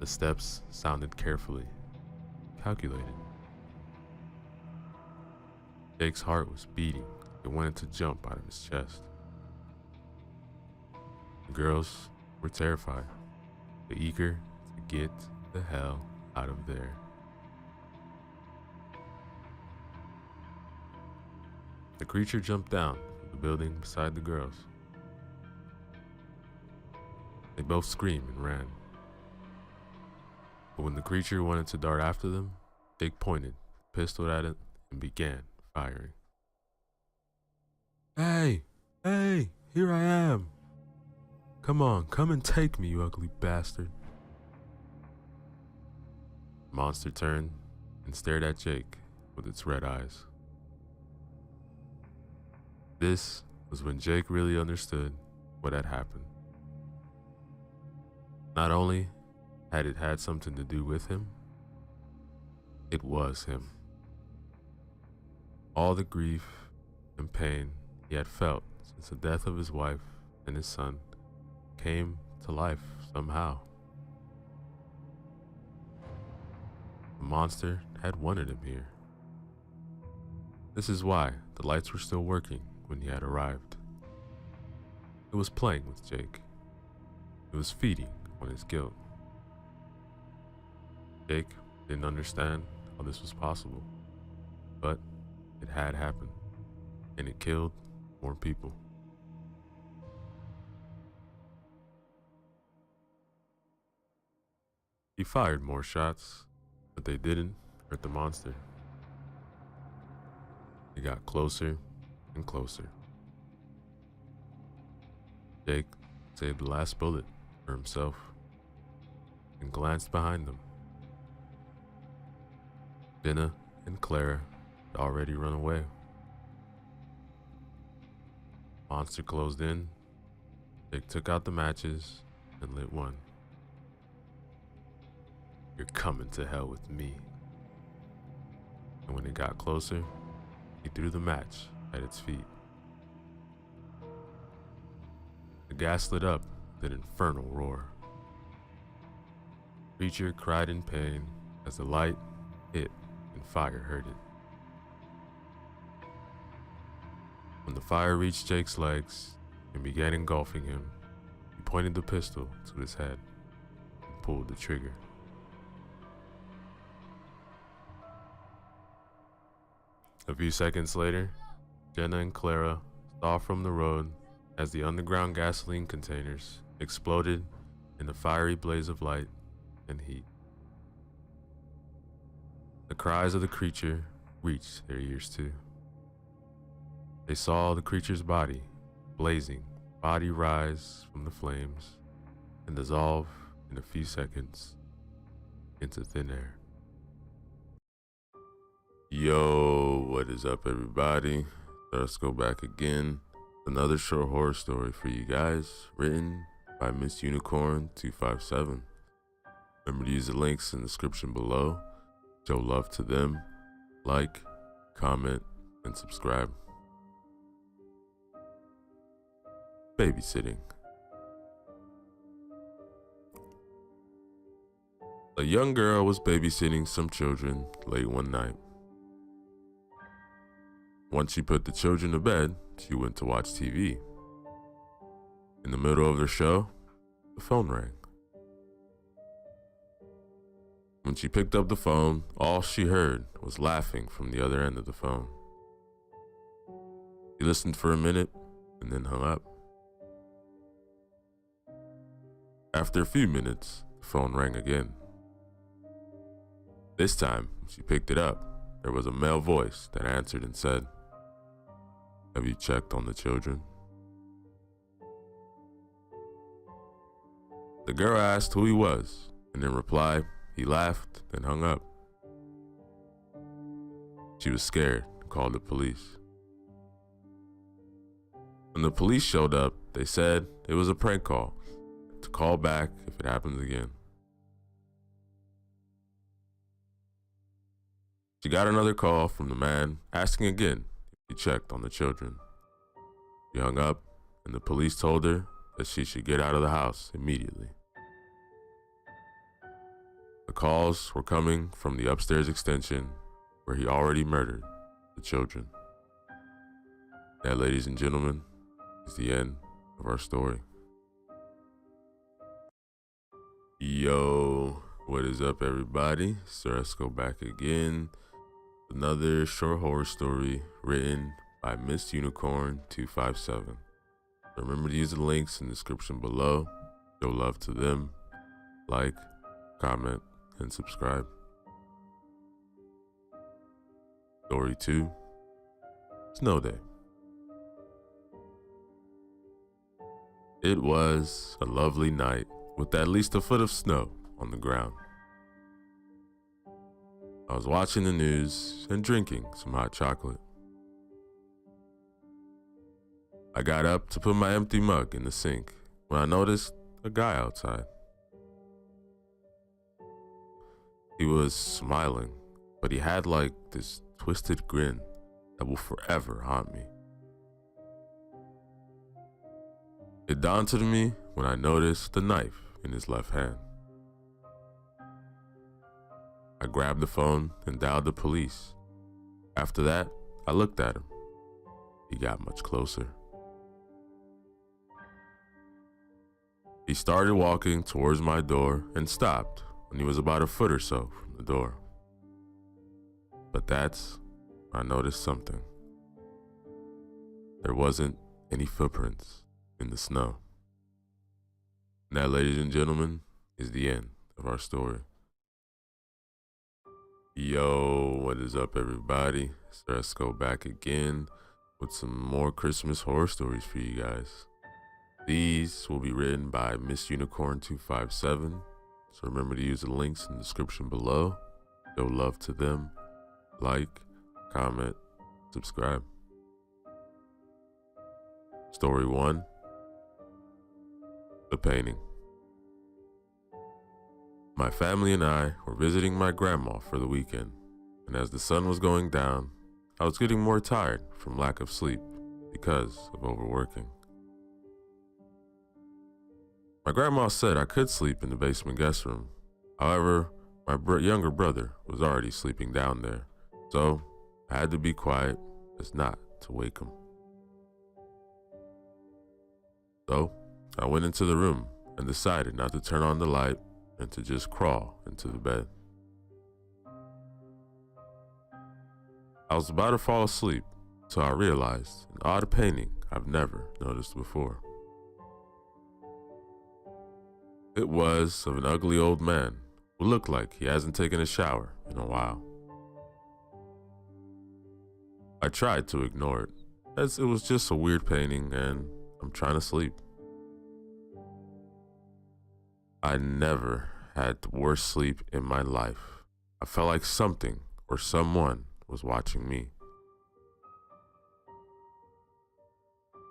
The steps sounded carefully, calculated. Jake's heart was beating. It wanted to jump out of his chest. The girls were terrified, but eager to get the hell out of there. The creature jumped down from the building beside the girls. They both screamed and ran. But when the creature wanted to dart after them, Jake pointed, pistol at it, and began firing. Hey, here I am. Come on, come and take me, you ugly bastard. The monster turned and stared at Jake with its red eyes. This was when Jake really understood what had happened. Not only had it had something to do with him, it was him. All the grief and pain he had felt since the death of his wife and his son came to life somehow. The monster had wanted him here. This is why the lights were still working when he had arrived. It was playing with Jake. It was feeding on his guilt. Jake didn't understand how this was possible, but it had happened, and it killed more people. He fired more shots, but they didn't hurt the monster. He got closer and closer. Jake saved the last bullet for himself and glanced behind him. Jenna and Clara had already run away. Monster closed in. Jake took out the matches and lit one. "You're coming to hell with me." And when it got closer, he threw the match at its feet. The gas lit up with an infernal roar. The creature cried in pain as the light hit and fire hurt it. When the fire reached Jake's legs and began engulfing him, he pointed the pistol to his head and pulled the trigger. A few seconds later, Jenna and Clara saw from the road as the underground gasoline containers exploded in a fiery blaze of light and heat. The cries of the creature reached their ears too. They saw the creature's body, blazing body, rise from the flames and dissolve in a few seconds into thin air. Yo, what is up, everybody? Let's go back again. Another short horror story for you guys, written by Miss Unicorn 257. Remember to use the links in the description below. Show love to them. Like, comment, and subscribe. Babysitting. A young girl was babysitting some children late one night. Once she put the children to bed, she went to watch TV. In the middle of the show, the phone rang. When she picked up the phone, all she heard was laughing from the other end of the phone. She listened for a minute and then hung up. After a few minutes, the phone rang again. This time, when she picked it up, there was a male voice that answered and said, "Have you checked on the children?" The girl asked who he was, and in reply, he laughed and hung up. She was scared and called the police. When the police showed up, they said it was a prank call, to call back if it happens again. She got another call from the man asking again if he checked on the children. She hung up, and the police told her that she should get out of the house immediately. The calls were coming from the upstairs extension where he already murdered the children. That, ladies and gentlemen, is the end of our story. Yo, what is up, everybody? So let's go back again. Another short horror story written by Miss Unicorn 257. Remember to use the links in the description below. Show love to them. Like, comment, and subscribe. Story 2. Snow Day. It was a lovely night with at least a foot of snow on the ground. I was watching the news and drinking some hot chocolate. I got up to put my empty mug in the sink when I noticed a guy outside. He was smiling, but he had like this twisted grin that will forever haunt me. It dawned on me when I noticed the knife in his left hand. I grabbed the phone and dialed the police. After that, I looked at him. He got much closer. He started walking towards my door and stopped when he was about a foot or so from the door. But that's when I noticed something. There wasn't any footprints in the snow. And that, ladies and gentlemen, is the end of our story. Yo, what is up, everybody? So let's go back again with some more Christmas horror stories for you guys. These will be written by Miss Unicorn 257. So remember to use the links in the description below. Show love to them. like, comment, subscribe. Story 1. The Painting. My family and I were visiting my grandma for the weekend, and as the sun was going down, I was getting more tired from lack of sleep because of overworking. My grandma said I could sleep in the basement guest room. However, my younger brother was already sleeping down there, so I had to be quiet as not to wake him. So I went into the room and decided not to turn on the light and to just crawl into the bed. I was about to fall asleep, so I realized an odd painting I've never noticed before. It was of an ugly old man who looked like he hasn't taken a shower in a while. I tried to ignore it, as it was just a weird painting and I'm trying to sleep. I never had worse sleep in my life. I felt like something or someone was watching me.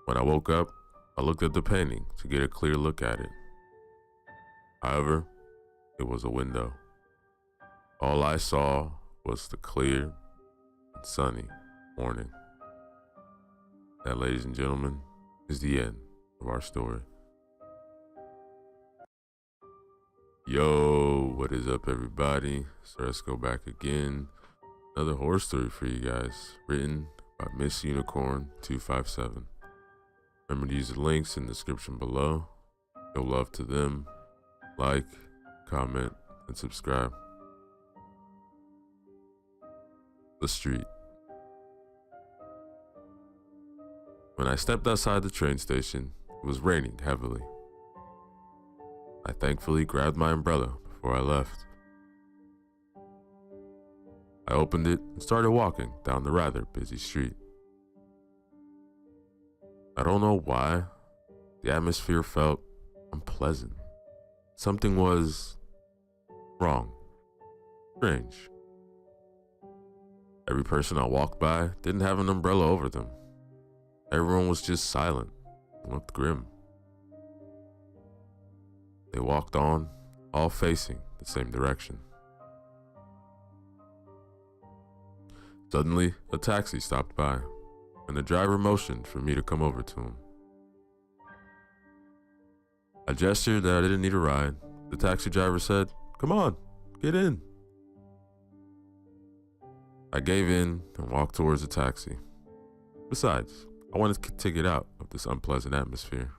When I woke up, I looked at the painting to get a clear look at it. However, it was a window. All I saw was the clear and sunny morning. That, ladies and gentlemen, is the end of our story. Yo, what is up, everybody? So let's go back again. Another horror story for you guys, written by Miss Unicorn 257. Remember to use the links in the description below. Show love to them. Like, comment, and subscribe. The street. When I stepped outside the train station, it was raining heavily. I thankfully grabbed my umbrella before I left. I opened it and started walking down the rather busy street. I don't know why, the atmosphere felt unpleasant. Something was wrong, strange. Every person I walked by didn't have an umbrella over them. Everyone was just silent and looked grim. They walked on, all facing the same direction. Suddenly, a taxi stopped by, and the driver motioned for me to come over to him. I gestured that I didn't need a ride. The taxi driver said, "Come on, get in." I gave in and walked towards the taxi. Besides, I wanted to get out of this unpleasant atmosphere.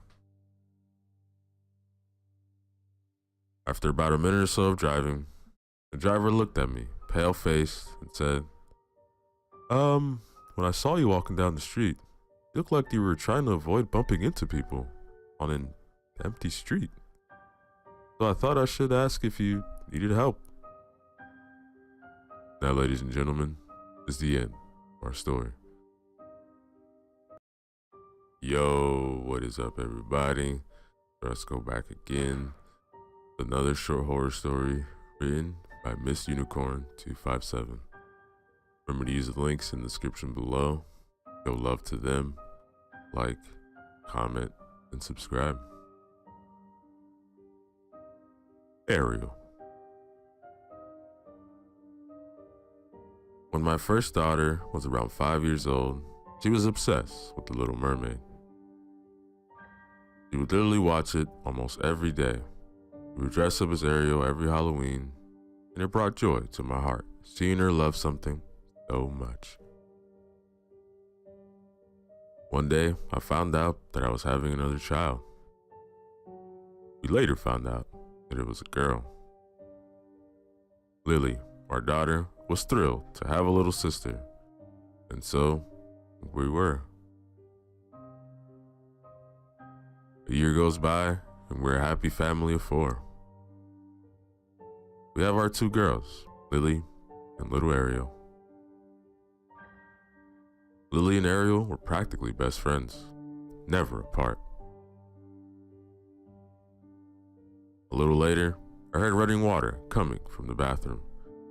After about a minute or so of driving, the driver looked at me, pale-faced, and said, when I saw you walking down the street, you looked like you were trying to avoid bumping into people on an empty street. So I thought I should ask if you needed help." Now, ladies and gentlemen, is the end of our story. Yo, what is up, everybody? Let's go back again. Another short horror story written by Miss Unicorn 257. Remember to use the links in the description below. Show love to them. Like, comment, and subscribe. Ariel. When my first daughter was around 5 years old, she was obsessed with The Little Mermaid. She would literally watch it almost every day. We would dress up as Ariel every Halloween, and it brought joy to my heart, seeing her love something so much. One day, I found out that I was having another child. We later found out that it was a girl. Lily, our daughter, was thrilled to have a little sister, and so we were. A year goes by, and we're a happy family of 4. We have our 2 girls, Lily and little Ariel. Lily and Ariel were practically best friends, never apart. A little later, I heard running water coming from the bathroom,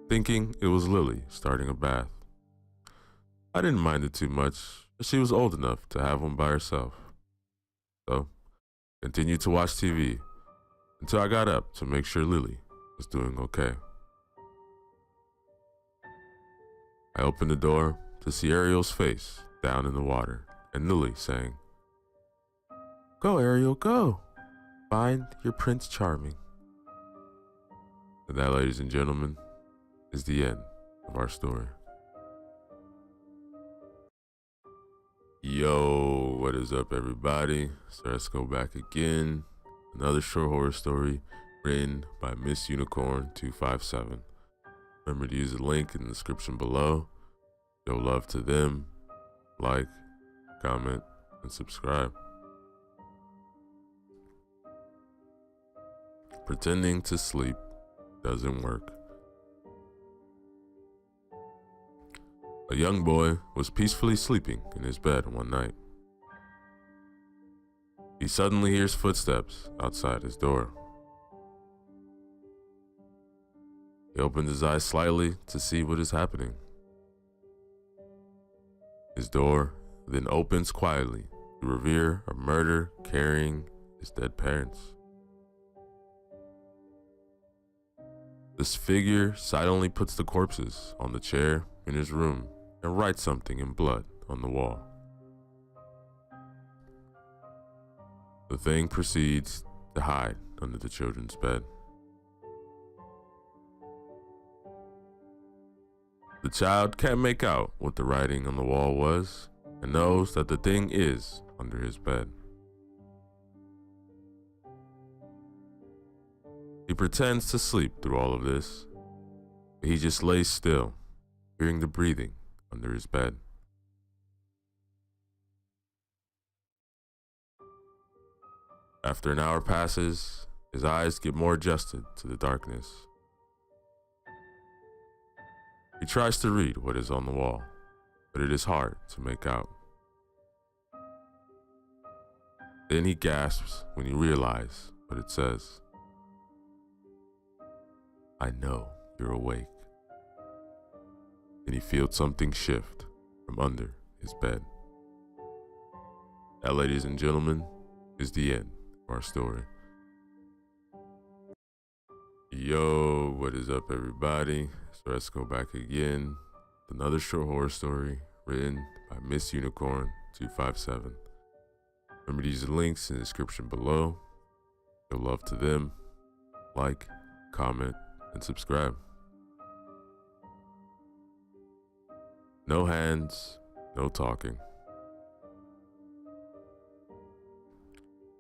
thinking it was Lily starting a bath. I didn't mind it too much, as she was old enough to have one by herself. So, continued to watch TV until I got up to make sure Lily was doing okay. I opened the door to see Ariel's face down in the water and Lily saying, "Go, Ariel, go. Find your Prince Charming." And that, ladies and gentlemen, is the end of our story. Yo, what is up, everybody? So let's go back again. Another short horror story written by Miss Unicorn 257. Remember to use the link in the description below. Show love to them. Like, comment, and subscribe. Pretending to sleep doesn't work. A young boy was peacefully sleeping in his bed one night. He suddenly hears footsteps outside his door. He opens his eyes slightly to see what is happening. His door then opens quietly to reveal a murder carrying his dead parents. This figure silently puts the corpses on the chair in his room and writes something in blood on the wall. The thing proceeds to hide under the children's bed. The child can't make out what the writing on the wall was and knows that the thing is under his bed. He pretends to sleep through all of this, but he just lays still, hearing the breathing under his bed. After an hour passes, his eyes get more adjusted to the darkness. He tries to read what is on the wall, but it is hard to make out. Then he gasps when he realizes what it says. "I know you're awake." And he feels something shift from under his bed. That, ladies and gentlemen, is the end of our story. Yo, what is up, everybody? So let's go back again. Another short horror story written by Miss Unicorn 257. Remember to use the links in the description below. Show love to them. Like, comment, and subscribe. No hands, no talking.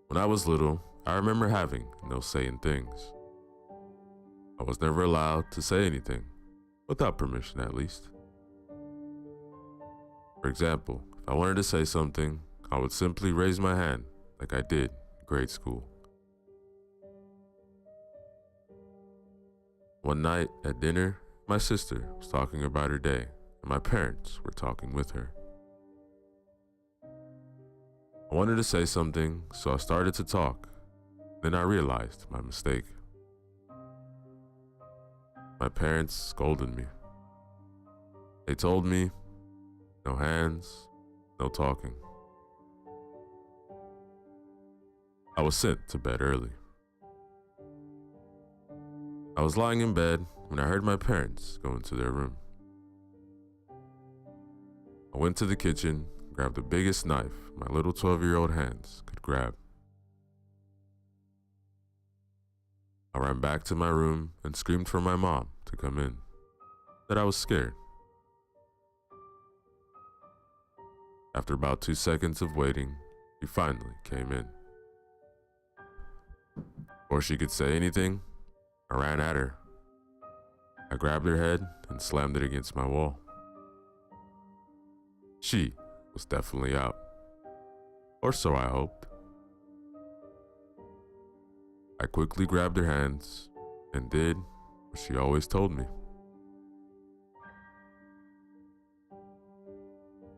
When I was little, I remember having no say in things. I was never allowed to say anything, without permission at least. For example, if I wanted to say something, I would simply raise my hand like I did in grade school. One night at dinner, my sister was talking about her day, and my parents were talking with her. I wanted to say something, so I started to talk. Then I realized my mistake. My parents scolded me. They told me, no hands, no talking. I was sent to bed early. I was lying in bed when I heard my parents go into their room. I went to the kitchen, grabbed the biggest knife my little 12-year-old hands could grab. I ran back to my room and screamed for my mom to come in, that I was scared. After about 2 seconds of waiting, she finally came in. Before she could say anything, I ran at her. I grabbed her head and slammed it against my wall. She was definitely out. Or so I hoped. I quickly grabbed her hands and did what she always told me.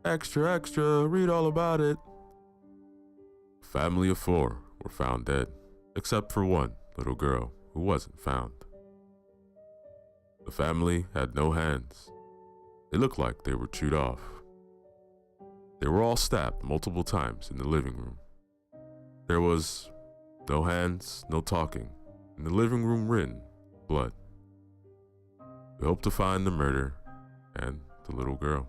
Extra, extra, read all about it. A family of 4 were found dead, except for one little girl who wasn't found. The family had no hands. They looked like they were chewed off, They were all stabbed multiple times in the living room. There was no hands, no talking. In the living room written, blood. We hope to find the murder and the little girl.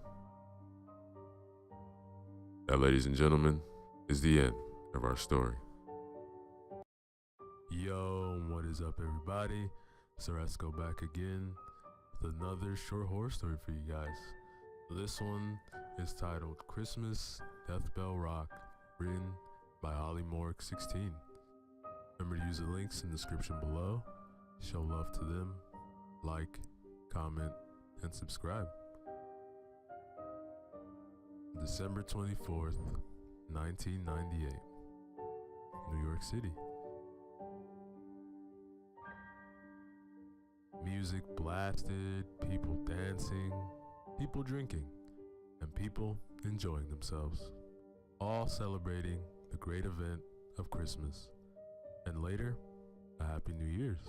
That, ladies and gentlemen, is the end of our story. Yo, what is up, everybody? So let's go back again with another short horror story for you guys. This one is titled Christmas Death Bell Rock, written by Ollie Mork 16. Remember to use the links in the description below. Show love to them. Like, comment, and subscribe. December 24th, 1998, New York City. Music blasted, people dancing, people drinking, and people enjoying themselves, all celebrating the great event of Christmas, and later, a Happy New Year's.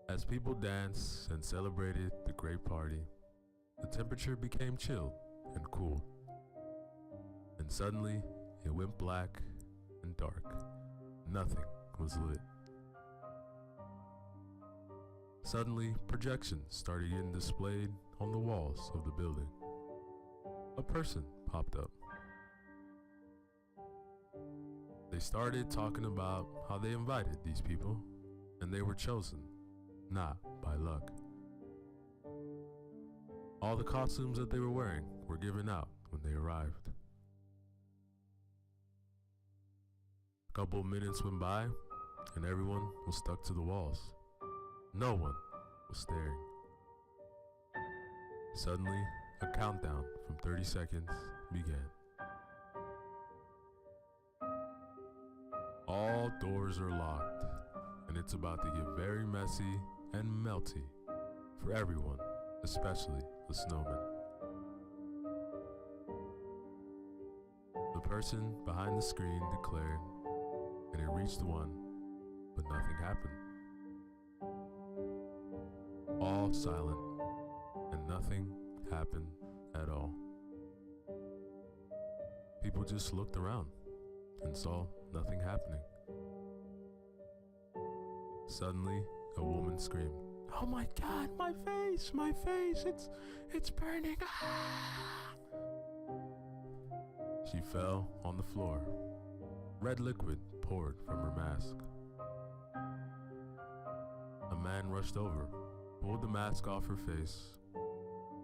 As people danced and celebrated the great party, the temperature became chilled and cool, and suddenly it went black and dark. Nothing was lit. Suddenly, projections started getting displayed on the walls of the building. A person popped up. They started talking about how they invited these people, and they were chosen, not by luck. All the costumes that they were wearing were given out when they arrived. A couple of minutes went by, and everyone was stuck to the walls. No one was staring. Suddenly, a countdown from 30 seconds began. All doors are locked, and it's about to get very messy and melty for everyone, especially the snowman. The person behind the screen declared, and it reached one, but nothing happened. All silent, and nothing happened at all. People just looked around and saw nothing happening. Suddenly, a woman screamed, "Oh my God, my face, it's burning." Ah! She fell on the floor. Red liquid poured from her mask. A man rushed over, pulled the mask off her face,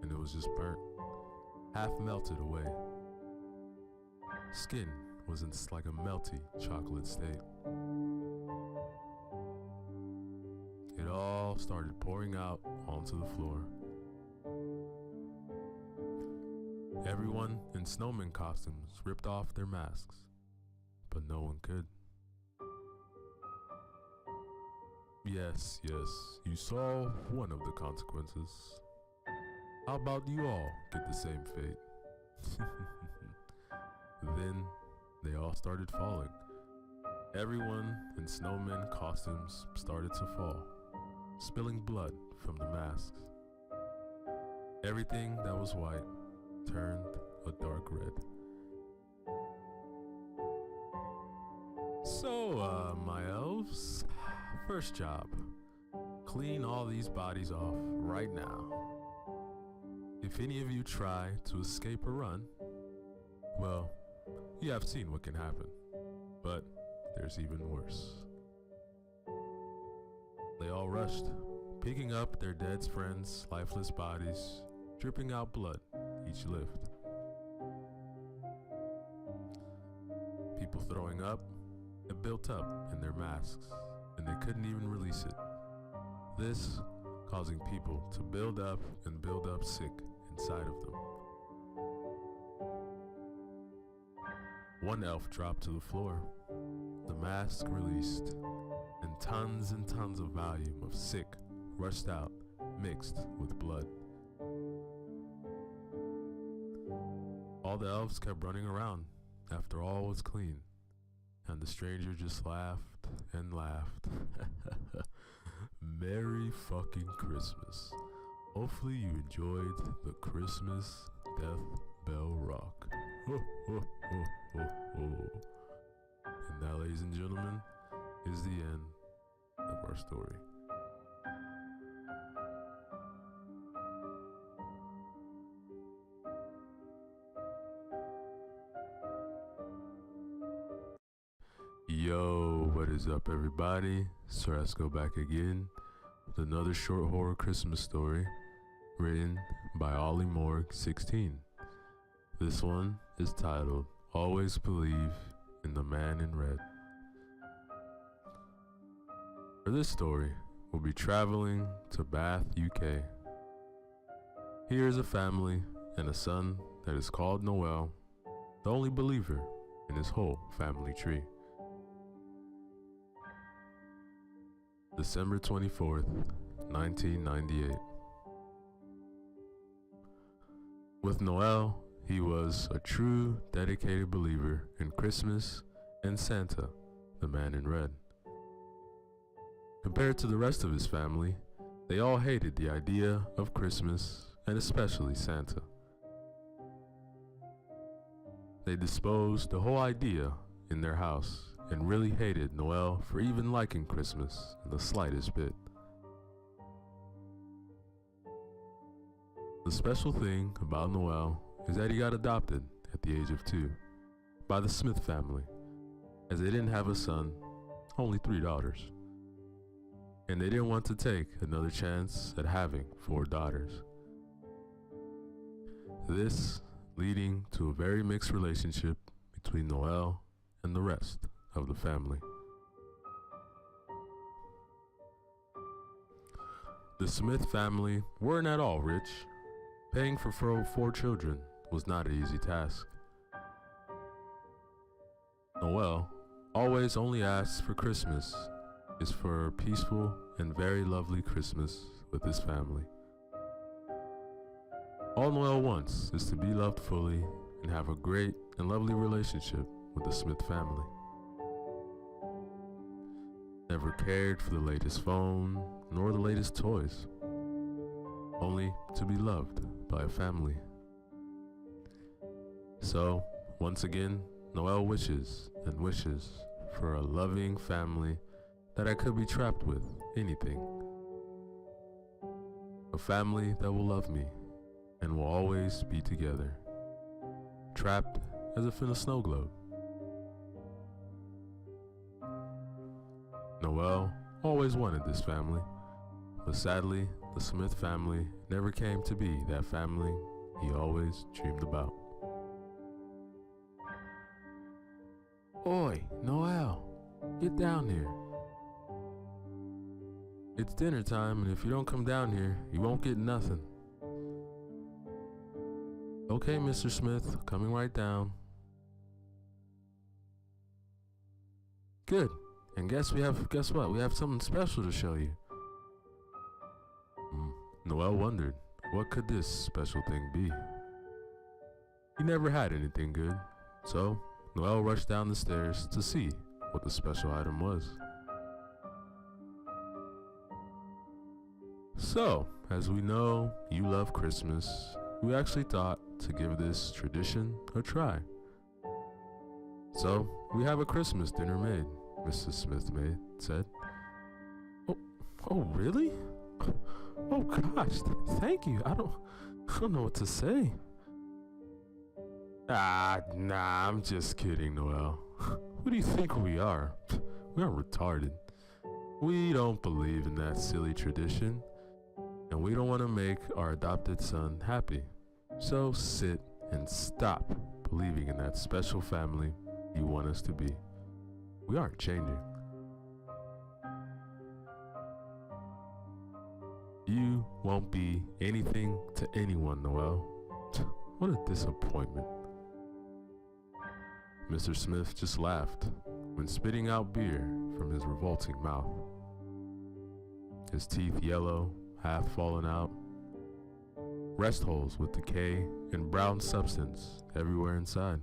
and it was just burnt, half melted away. Skin was in like a melty chocolate state. It all started pouring out onto the floor. Everyone in snowman costumes ripped off their masks, but no one could. Yes, you saw one of the consequences. How about you all get the same fate? Then they all started falling. Everyone in snowman costumes started to fall, spilling blood from the masks. Everything that was white turned a dark red. So, my elves, first job, clean all these bodies off right now. If any of you try to escape or run, well, you have seen what can happen, but there's even worse. They all rushed, picking up their dead friends' lifeless bodies, dripping out blood each lift. People throwing up, it built up in their masks, and they couldn't even release it. This causing people to build up and build up sick inside of them. One elf dropped to the floor, the mask released, and tons of volume of sick rushed out, mixed with blood. All the elves kept running around after all was clean, and the stranger just laughed and laughed. Merry fucking Christmas. Hopefully you enjoyed the Christmas Death Bell Rock. Ho, ho, ho, ho, ho. And that, ladies and gentlemen, is the end of our story. Yo, what is up, everybody? Sir Esco back again with another short horror Christmas story written by Ollie Morg 16. This one is titled Always Believe in the Man in Red. For this story, we'll be traveling to Bath, UK. Here is a family and a son that is called Noel, the only believer in his whole family tree. December 24th, 1998. With Noel, he was a true, dedicated believer in Christmas and Santa, the man in red. Compared to the rest of his family, they all hated the idea of Christmas and especially Santa. They disposed the whole idea in their house and really hated Noel for even liking Christmas in the slightest bit. The special thing about Noel is that he got adopted at the age of 2 by the Smith family, as they didn't have a son, only 3 daughters. And they didn't want to take another chance at having 4 daughters. This leading to a very mixed relationship between Noel and the rest of the family. The Smith family weren't at all rich. Paying for 4 children was not an easy task. Noel always only asks for Christmas is for a peaceful and very lovely Christmas with his family. All Noel wants is to be loved fully and have a great and lovely relationship with the Smith family. Never cared for the latest phone nor the latest toys, only to be loved by a family. So, once again, Noel wishes and wishes for a loving family that I could be trapped with anything. A family that will love me and will always be together, trapped as if in a snow globe. Noel always wanted this family, but sadly, the Smith family never came to be that family he always dreamed about. Oi, Noel, get down here. It's dinner time, and if you don't come down here, you won't get nothing. Okay, Mr. Smith, coming right down. Good. And guess what? We have something special to show you. Noel wondered, what could this special thing be? He never had anything good, so Noel rushed down the stairs to see what the special item was. So, as we know you love Christmas, we actually thought to give this tradition a try. So, we have a Christmas dinner made, Mrs. Smith said. Oh, really? Oh gosh, thank you. I don't know what to say. Nah, I'm just kidding, Noel. Who do you think we are? We aren't retarded. We don't believe in that silly tradition, and we don't want to make our adopted son happy. So sit and stop believing in that special family you want us to be. We aren't changing. You won't be anything to anyone, Noel. What a disappointment. Mr. Smith just laughed when spitting out beer from his revolting mouth. His teeth yellow, half fallen out, rest holes with decay and brown substance everywhere inside.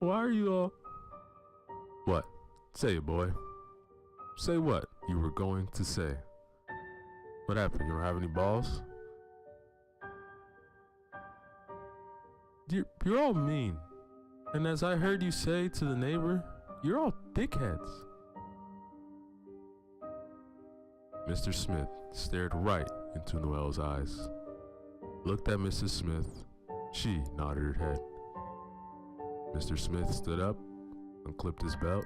Why are you all... What? Say it, boy. Say what you were going to say. What happened? You don't have any balls? You're all mean. And as I heard you say to the neighbor, you're all dickheads. Mr. Smith stared right into Noelle's eyes, looked at Mrs. Smith. She nodded her head. Mr. Smith stood up, unclipped his belt,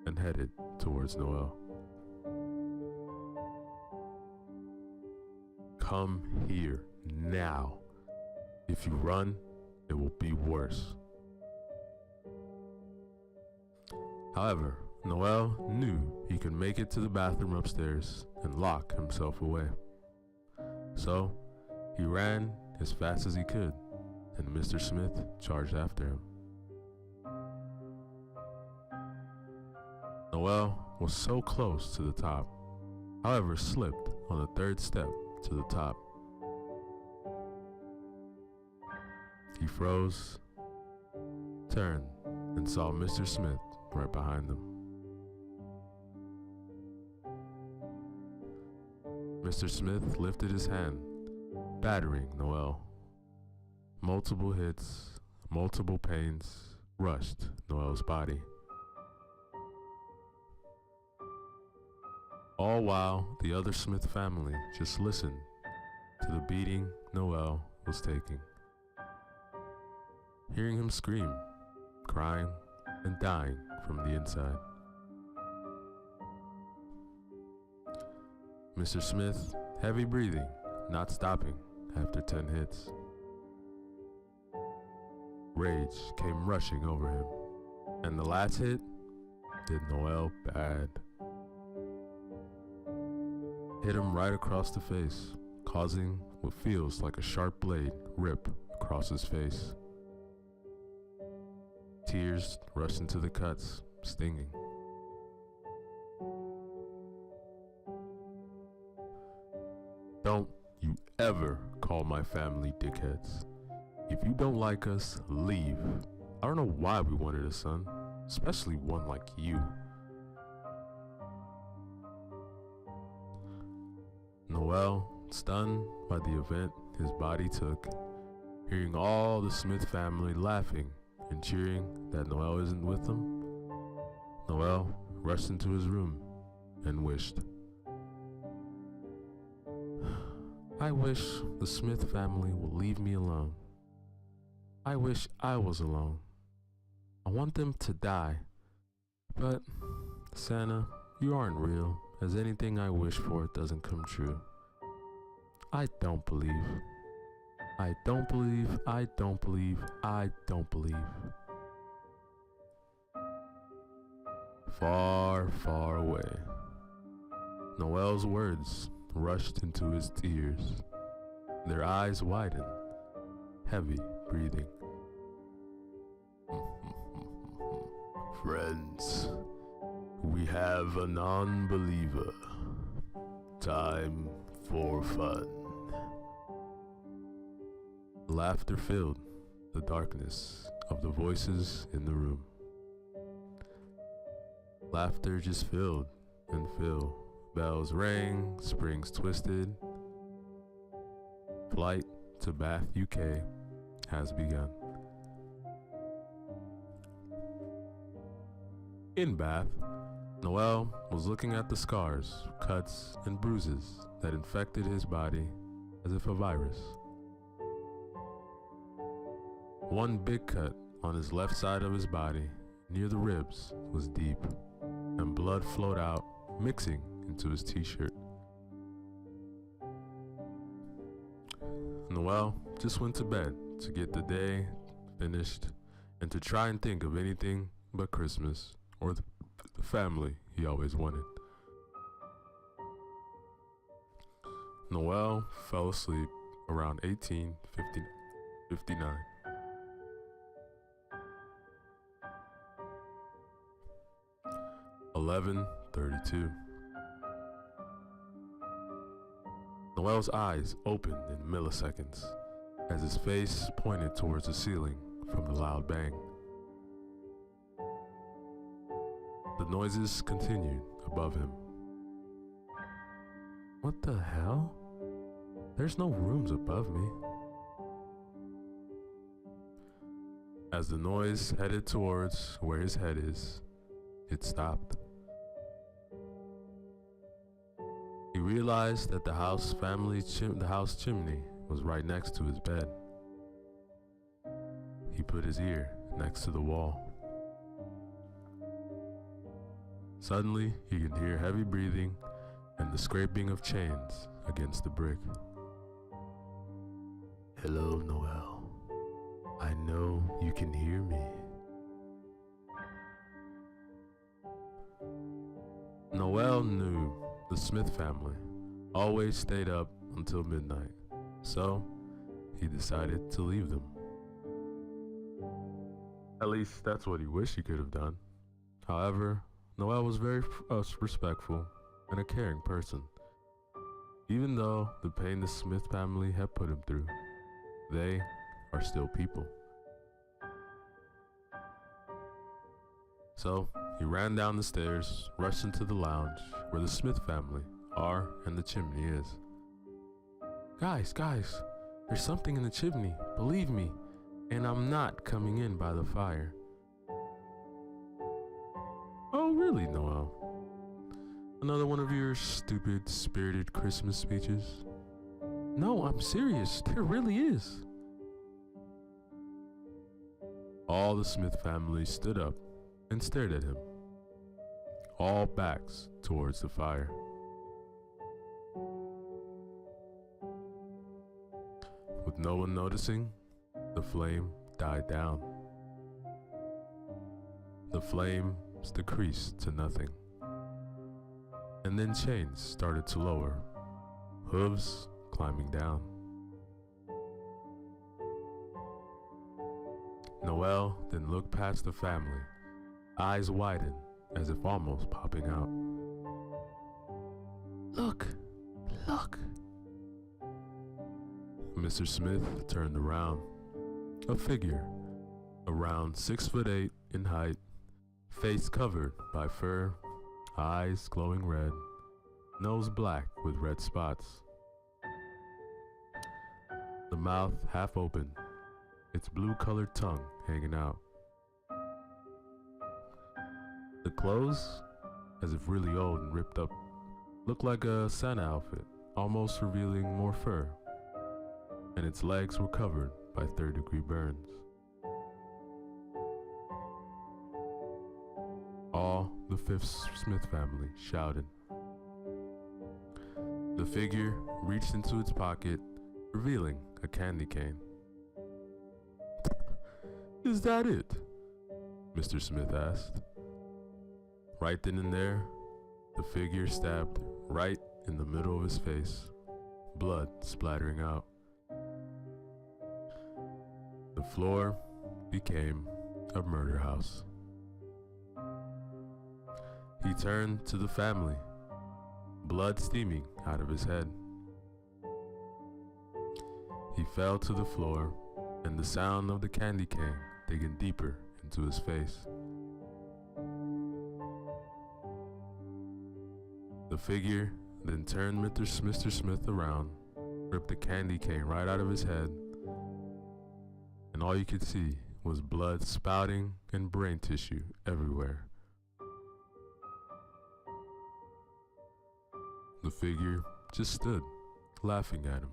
and headed towards Noelle. Come here now. If you run, it will be worse. However, Noelle knew he could make it to the bathroom upstairs and lock himself away. So, he ran as fast as he could, and Mr. Smith charged after him. Noelle was so close to the top, however slipped on the third step to the top. He froze, turned, and saw Mr. Smith right behind him. Mr. Smith lifted his hand, battering Noelle. Multiple hits, multiple pains rushed Noelle's body. All while the other Smith family just listened to the beating Noelle was taking, hearing him scream, crying, and dying from the inside. Mr. Smith, heavy breathing, not stopping after 10 hits. Rage came rushing over him, and the last hit did Noelle bad. Hit him right across the face, causing what feels like a sharp blade rip across his face. Tears rushed into the cuts, stinging. Don't you ever call my family dickheads. If you don't like us, leave. I don't know why we wanted a son, especially one like you. Noelle, stunned by the event his body took, hearing all the Smith family laughing and cheering that Noelle isn't with them, Noelle rushed into his room and wished. I wish the Smith family will leave me alone. I wish I was alone. I want them to die. But, Santa, you aren't real, as anything I wish for doesn't come true. I don't believe. I don't believe, I don't believe, I don't believe. Far, far away, Noelle's words rushed into his ears. Their eyes widened, heavy breathing. Friends, we have a non-believer. Time for fun. Laughter filled the darkness of the voices in the room. Laughter just filled and filled. Bells rang, springs twisted. Flight to Bath, UK has begun. In Bath, Noelle was looking at the scars, cuts, and bruises that infected his body as if a virus. One big cut on his left side of his body, near the ribs, was deep, and blood flowed out, mixing into his t-shirt. Noelle just went to bed to get the day finished and to try and think of anything but Christmas or the family he always wanted. Noelle fell asleep around 18:59. 11:32. Noelle's eyes opened in milliseconds as his face pointed towards the ceiling from the loud bang. The noises continued above him. What the hell? There's no rooms above me. As the noise headed towards where his head is, it stopped. He realized that the house chimney was right next to his bed. He put his ear next to the wall. Suddenly, he could hear heavy breathing and the scraping of chains against the brick. Hello, Noel. I know you can hear me. Noel knew the Smith family always stayed up until midnight, so he decided to leave them. At least that's what he wished he could have done. However, Noel was very respectful and a caring person. Even though the pain the Smith family had put him through, they are still people. So he ran down the stairs, rushed into the lounge where the Smith family are and the chimney is. Guys, there's something in the chimney, believe me, and I'm not coming in by the fire. Oh, really, Noel? Another one of your stupid, spirited Christmas speeches? No, I'm serious. There really is. All the Smith family stood up and stared at him, all backs towards the fire. With no one noticing, the flame died down. The flames decreased to nothing, and then chains started to lower, hooves climbing down. Noel then looked past the family, eyes widened as if almost popping out. Look! Mr. Smith turned around. A figure, around 6'8" in height, face covered by fur, eyes glowing red, nose black with red spots. The mouth half open, its blue-colored tongue hanging out. The clothes, as if really old and ripped up, looked like a Santa outfit, almost revealing more fur, and its legs were covered by third-degree burns. All the Fifth Smith family shouted. The figure reached into its pocket, revealing a candy cane. Is that it? Mr. Smith asked. Right then and there, the figure stabbed right in the middle of his face, blood splattering out. The floor became a murder house. He turned to the family, blood steaming out of his head. He fell to the floor, and the sound of the candy cane digging deeper into his face. The figure then turned Mr. Smith around, ripped the candy cane right out of his head, and all you could see was blood spouting and brain tissue everywhere. The figure just stood, laughing at him.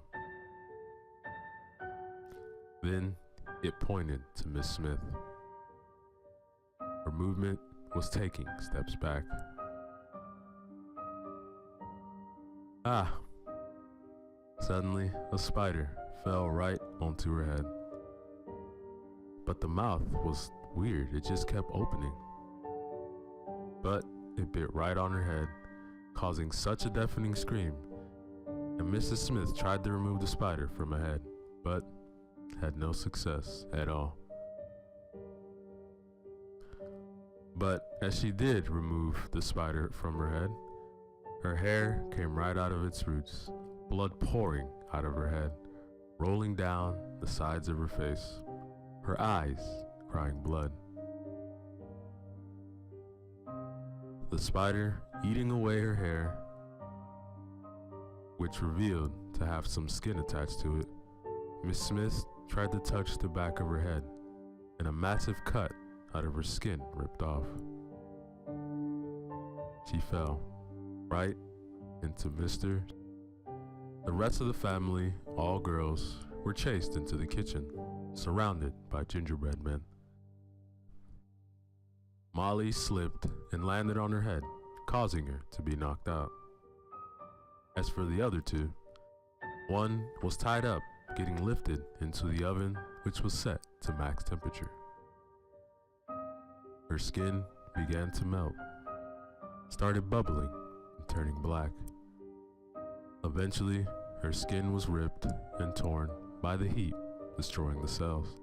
Then it pointed to Miss Smith. Her movement was taking steps back. Ah! Suddenly, a spider fell right onto her head. But the mouth was weird, it just kept opening. But it bit right on her head, causing such a deafening scream, and Mrs. Smith tried to remove the spider from her head, but had no success at all. But as she did remove the spider from her head, her hair came right out of its roots, blood pouring out of her head, rolling down the sides of her face, her eyes crying blood. The spider eating away her hair, which revealed to have some skin attached to it. Miss Smith tried to touch the back of her head, and a massive cut out of her skin ripped off. She fell right into Mr. The rest of the family, all girls, were chased into the kitchen, surrounded by gingerbread men. Molly slipped and landed on her head, causing her to be knocked out. As for the other two, one was tied up, getting lifted into the oven, which was set to max temperature. Her skin began to melt, started bubbling and turning black. Eventually, her skin was ripped and torn by the heat, destroying the cells.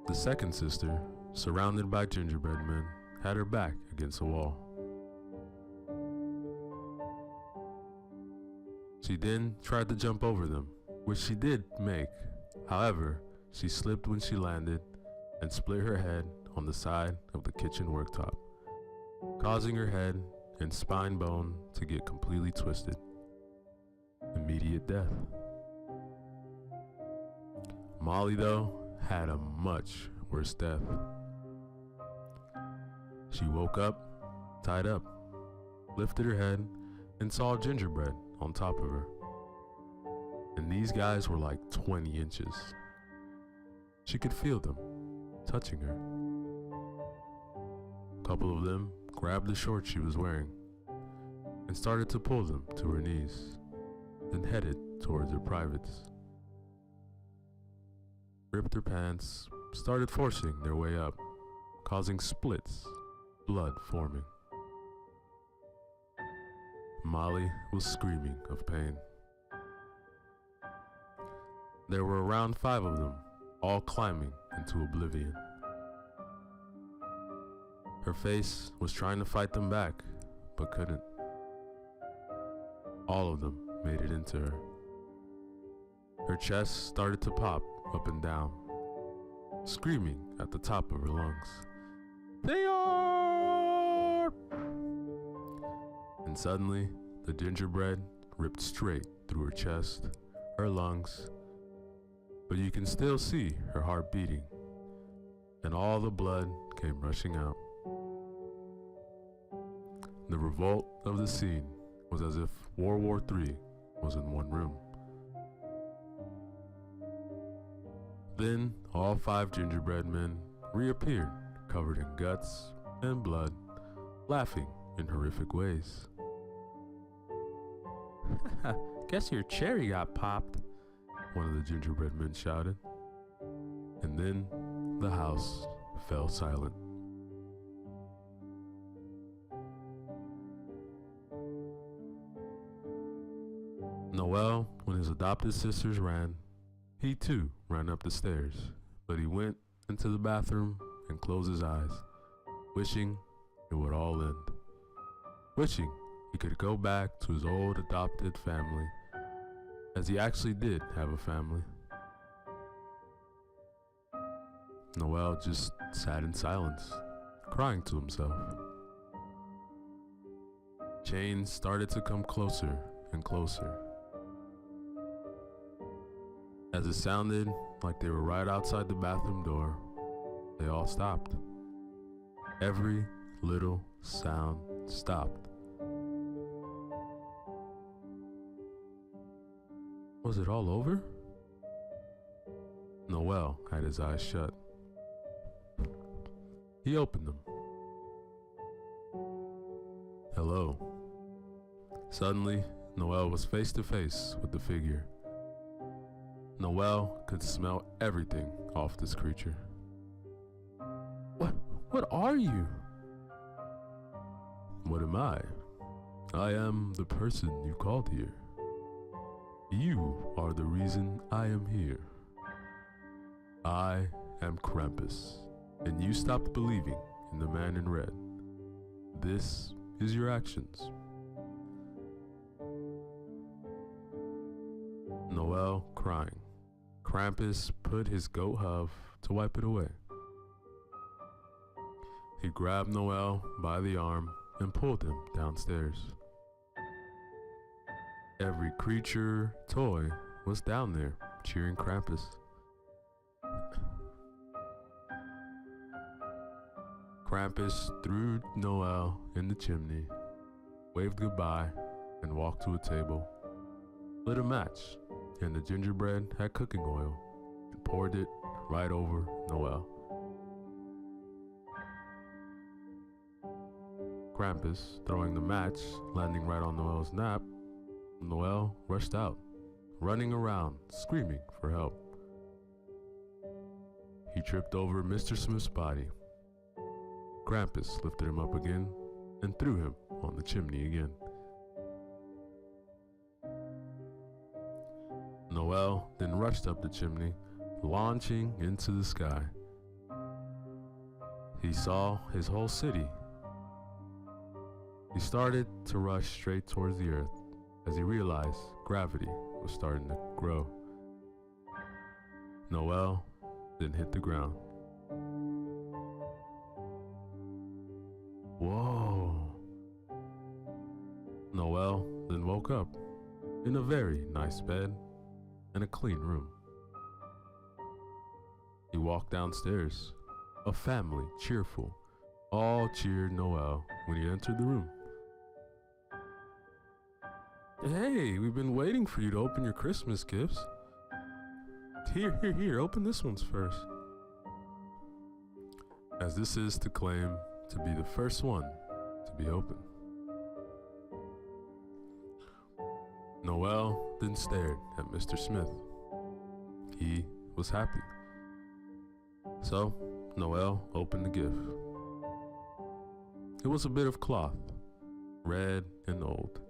The second sister, surrounded by gingerbread men, had her back against a wall. She then tried to jump over them, which she did make. However, she slipped when she landed and split her head on the side of the kitchen worktop, causing her head and spine bone to get completely twisted. Immediate death. Molly, though, had a much worse death. She woke up, tied up, lifted her head, and saw gingerbread on top of her. And these guys were like 20 inches. She could feel them touching her. A couple of them grabbed the shorts she was wearing and started to pull them to her knees, then headed towards her privates. Ripped her pants, started forcing their way up, causing splits, blood forming. Molly was screaming of pain. There were around 5 of them, all climbing into oblivion. Her face was trying to fight them back, but couldn't. All of them made it into her. Her chest started to pop up and down, screaming at the top of her lungs, "They are!" And suddenly, the gingerbread ripped straight through her chest, her lungs, but you can still see her heart beating, and all the blood came rushing out. The revolt of the scene was as if World War III was in one room. Then all 5 gingerbread men reappeared, covered in guts and blood, laughing in horrific ways. "Guess your cherry got popped," one of the gingerbread men shouted. And then the house fell silent. Noel, when his adopted sisters ran, he too ran up the stairs, but he went into the bathroom and closed his eyes, wishing it would all end. Wishing he could go back to his old adopted family, as he actually did have a family. Noel just sat in silence, crying to himself. Chains started to come closer and closer. As it sounded like they were right outside the bathroom door, they all stopped. Every little sound stopped. Was it all over? Noel had his eyes shut. He opened them. Hello. Suddenly, Noel was face to face with the figure. Noel could smell everything off this creature. What are you? What am I? I am the person you called here. You are the reason I am here. I am Krampus, and you stopped believing in the man in red. This is your actions. Noel crying. Krampus put his goat hoof to wipe it away. He grabbed Noel by the arm and pulled him downstairs, Every creature, toy was down there cheering Krampus. Krampus threw Noel in the chimney, waved goodbye, and walked to a table, lit a match, and the gingerbread had cooking oil, and poured it right over Noel. Krampus throwing the match, landing right on Noel's nap, Noel rushed out, running around, screaming for help. He tripped over Mr. Smith's body. Krampus lifted him up again and threw him on the chimney again. Noel then rushed up the chimney, launching into the sky. He saw his whole city. He started to rush straight towards the earth as he realized gravity was starting to grow. Noel then hit the ground. Whoa! Noel then woke up in a very nice bed and a clean room. He walked downstairs. A family, cheerful, all cheered Noel when he entered the room. Hey, we've been waiting for you to open your Christmas gifts. Here, open this one's first. As this is to claim to be the first one to be opened. Noel then stared at Mr. Smith. He was happy. So, Noel opened the gift. It was a bit of cloth, red and old.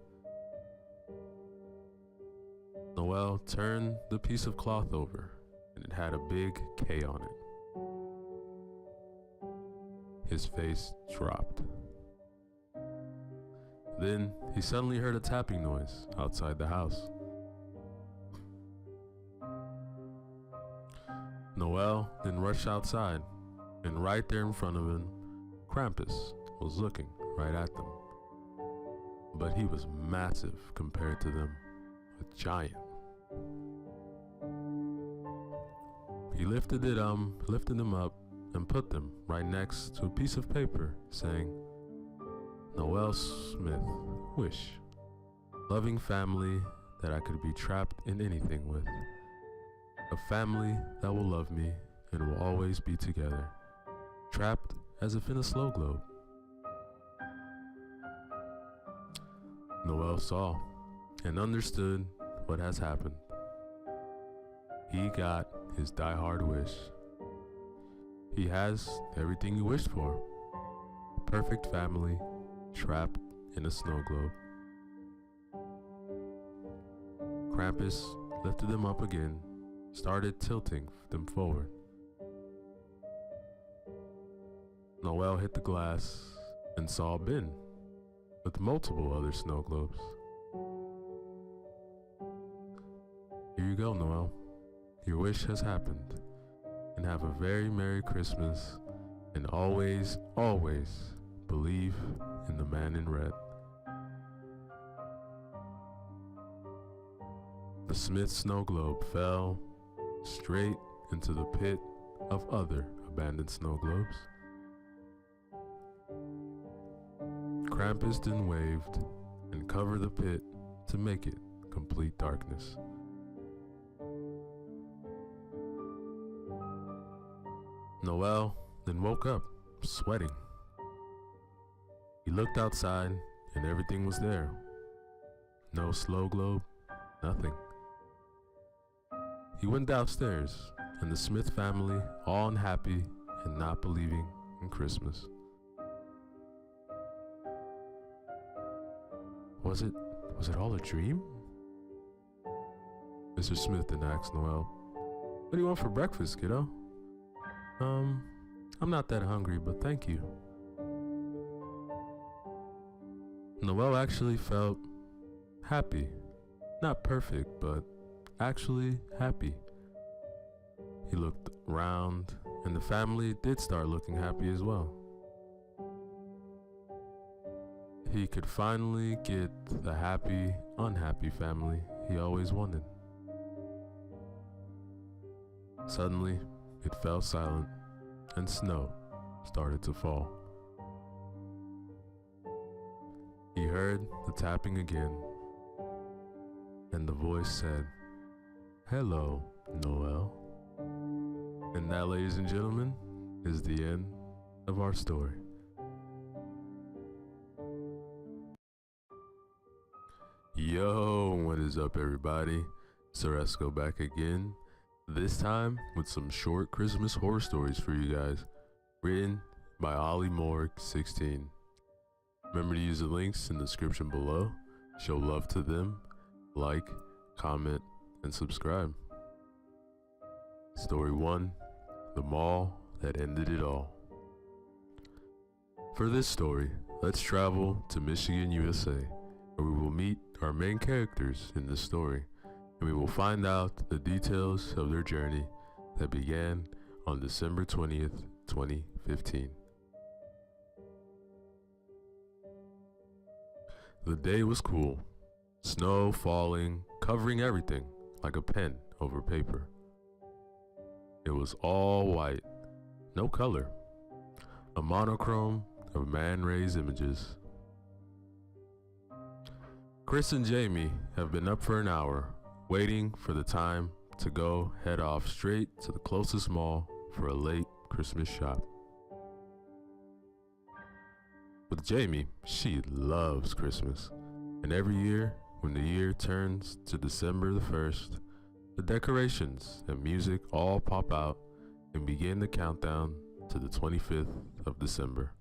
Noel turned the piece of cloth over, and it had a big K on it. His face dropped. Then he suddenly heard a tapping noise outside the house. Noel then rushed outside, and right there in front of him, Krampus was looking right at them. But he was massive compared to them, a giant. He lifted them up and put them right next to a piece of paper saying, Noel Smith, wish, loving family that I could be trapped in anything with. A family that will love me and will always be together, trapped as if in a snow globe. Noel saw and understood what has happened. He got his die-hard wish. He has everything he wished for. A perfect family trapped in a snow globe. Krampus lifted them up again, started tilting them forward. Noel hit the glass and saw a bin with multiple other snow globes. Here you go, Noel. Your wish has happened. And have a very Merry Christmas, and always, always believe in the man in red. The Smith snow globe fell straight into the pit of other abandoned snow globes. Krampus then waved and covered the pit to make it complete darkness. Noel then woke up, sweating. He looked outside and everything was there. No snow globe, nothing. He went downstairs and the Smith family, all unhappy and not believing in Christmas. Was it all a dream? Mr. Smith then asked Noel, "What do you want for breakfast, kiddo?" I'm not that hungry, but thank you." Noel actually felt happy. Not perfect, but actually happy. He looked around, and the family did start looking happy as well. he could finally get the happy, unhappy family he always wanted. Suddenly, it fell silent, and snow started to fall. He heard the tapping again, and the voice said, "Hello, Noel." And that, ladies and gentlemen, is the end of our story. Yo, what is up, everybody? Ceresco back again, this time with some short Christmas horror stories for you guys, written by Ollie Morg 16. Remember to use the links in the description below, show love to them, like, comment, and subscribe. Story 1, The Mall That Ended It All. For this story, let's travel to Michigan, USA, where we will meet our main characters in this story, and we will find out the details of their journey that began on December 20th, 2015. The day was cool, snow falling, covering everything like a pen over paper. It was all white, no color, a monochrome of man-raised images. Chris and Jamie have been up for an hour, waiting for the time to go head off straight to the closest mall for a late Christmas shop. With Jamie, she loves Christmas, and every year when the year turns to December the 1st, the decorations and music all pop out and begin the countdown to the 25th of December.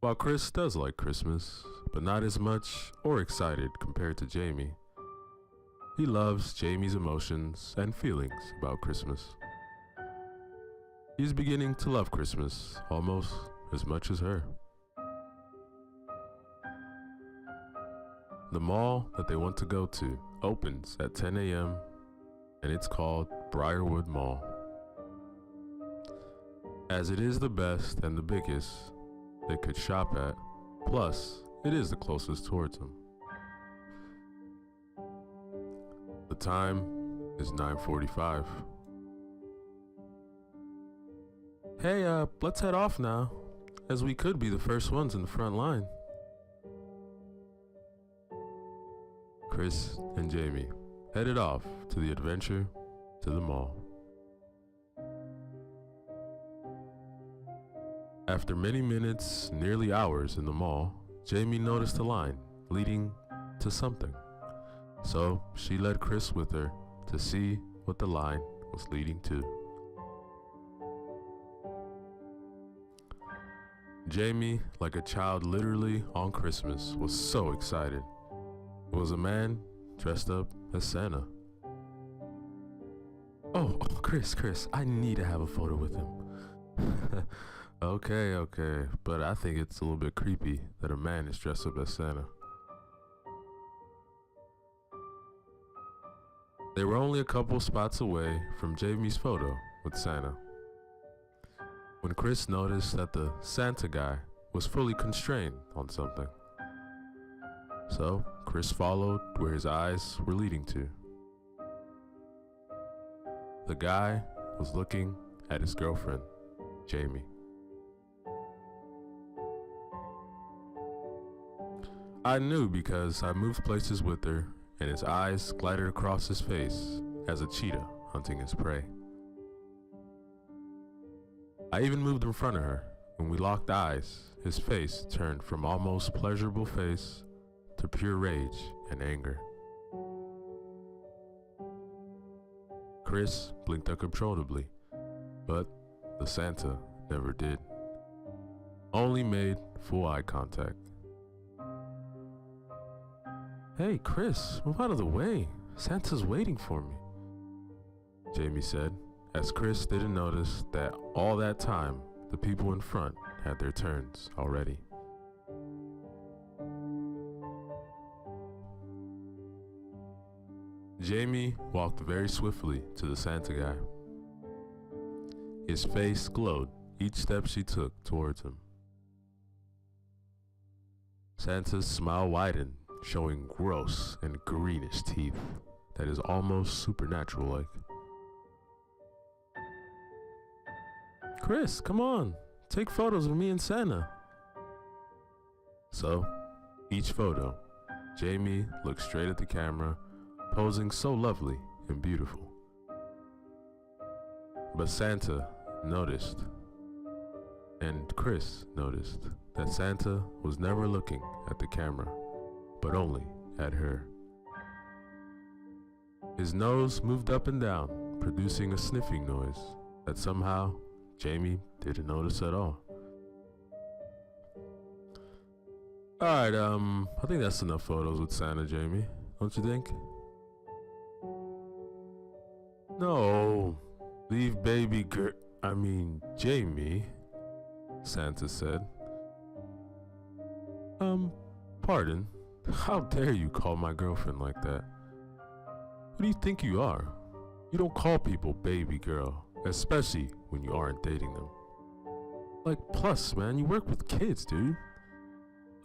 While Chris does like Christmas, but not as much or excited compared to Jamie, he loves Jamie's emotions and feelings about Christmas. He's beginning to love Christmas almost as much as her. The mall that they want to go to opens at 10 a.m. and it's called Briarwood Mall. As it is the best and the biggest they could shop at, plus it is the closest towards them. The time is 9:45. Hey, let's head off now, as we could be the first ones in the front line. Chris and Jamie headed off to the adventure to the mall. After many minutes, nearly hours in the mall, Jamie noticed a line leading to something. So she led Chris with her to see what the line was leading to. Jamie, like a child literally on Christmas, was so excited. It was a man dressed up as Santa. Oh, Chris, I need to have a photo with him. Okay, but I think it's a little bit creepy that a man is dressed up as Santa. They were only a couple spots away from Jamie's photo with Santa, when Chris noticed that the Santa guy was fully constrained on something. So Chris followed where his eyes were leading to. The guy was looking at his girlfriend, Jamie. I knew because I moved places with her, and his eyes glided across his face as a cheetah hunting his prey. I even moved in front of her. When we locked eyes, his face turned from almost pleasurable face to pure rage and anger. Chris blinked uncontrollably, but the Santa never did. Only made full eye contact. Hey, Chris, move out of the way. Santa's waiting for me, Jamie said, as Chris didn't notice that all that time the people in front had their turns already. Jamie walked very swiftly to the Santa guy. His face glowed each step she took towards him. Santa's smile widened, showing gross and greenish teeth that is almost supernatural-like. Chris, come on, take photos of me and Santa. So, each photo, Jamie looked straight at the camera, posing so lovely and beautiful. But Santa noticed, and Chris noticed, that Santa was never looking at the camera, but only at her. His nose moved up and down, producing a sniffing noise that somehow Jamie didn't notice at all. Alright, I think that's enough photos with Santa, Jamie. Don't you think? No, leave baby Jamie, Santa said. Pardon? How dare you call my girlfriend like that? Who do you think you are? You don't call people baby girl, especially when you aren't dating them. Like, plus, man, you work with kids, dude.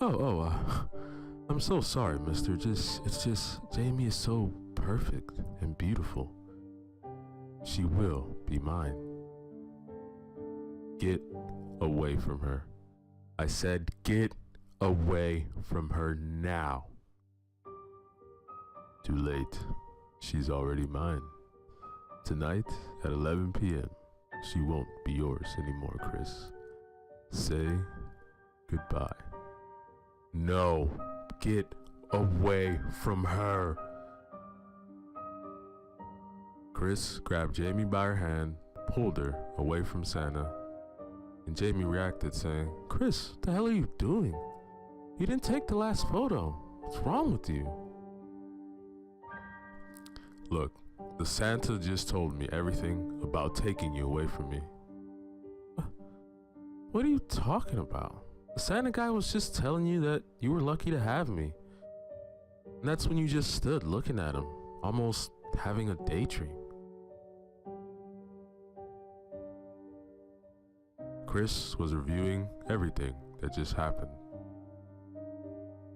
I'm so sorry, mister. It's just, Jamie is so perfect and beautiful. She will be mine. Get away from her. I said get away from her now. Too late. She's already mine. Tonight at 11 p.m. She won't be yours anymore, Chris. Say goodbye. No, get away from her. Chris grabbed Jamie by her hand, pulled her away from Santa, and Jamie reacted saying, Chris, what the hell are you doing? You didn't take the last photo. What's wrong with you? Look, the Santa just told me everything about taking you away from me. What are you talking about? The Santa guy was just telling you that you were lucky to have me. And that's when you just stood looking at him, almost having a daydream. Chris was reviewing everything that just happened.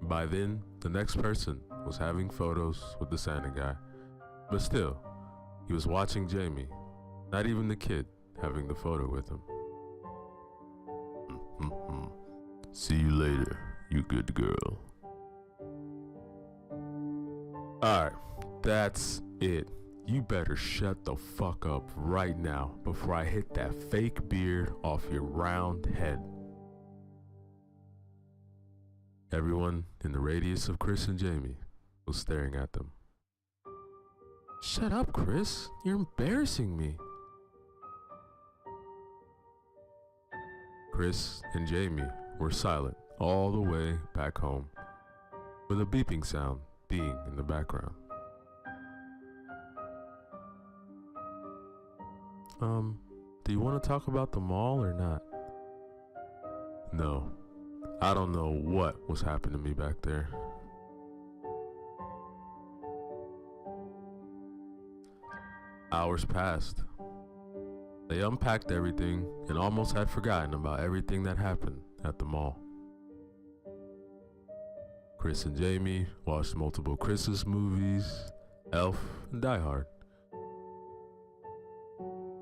By then, the next person was having photos with the Santa guy. But still, he was watching Jamie, not even the kid having the photo with him. See you later, you good girl. Alright, that's it. You better shut the fuck up right now before I hit that fake beard off your round head. Everyone in the radius of Chris and Jamie was staring at them. Shut up, Chris. You're embarrassing me. Chris and Jamie were silent all the way back home, with a beeping sound being in the background. Do you want to talk about the mall or not? No, I don't know what was happening to me back there. Hours passed. They unpacked everything and almost had forgotten about everything that happened at the mall. Chris and Jamie watched multiple Christmas movies, Elf, and Die Hard.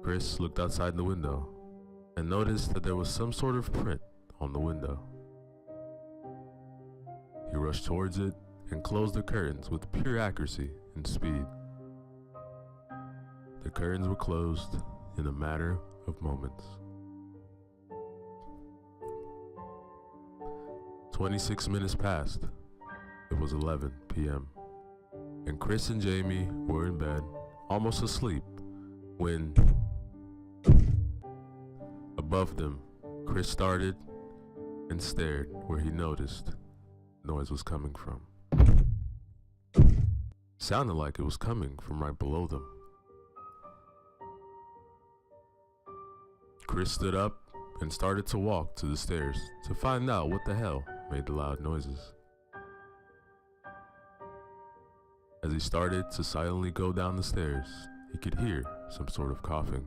Chris looked outside the window and noticed that there was some sort of print on the window. He rushed towards it and closed the curtains with pure accuracy and speed. The curtains were closed in a matter of moments. 26 minutes passed. It was 11 p.m. and Chris and Jamie were in bed, almost asleep, when above them, Chris started and stared where he noticed noise was coming from. Sounded like it was coming from right below them. Chris stood up and started to walk to the stairs to find out what the hell made the loud noises. As he started to silently go down the stairs, he could hear some sort of coughing.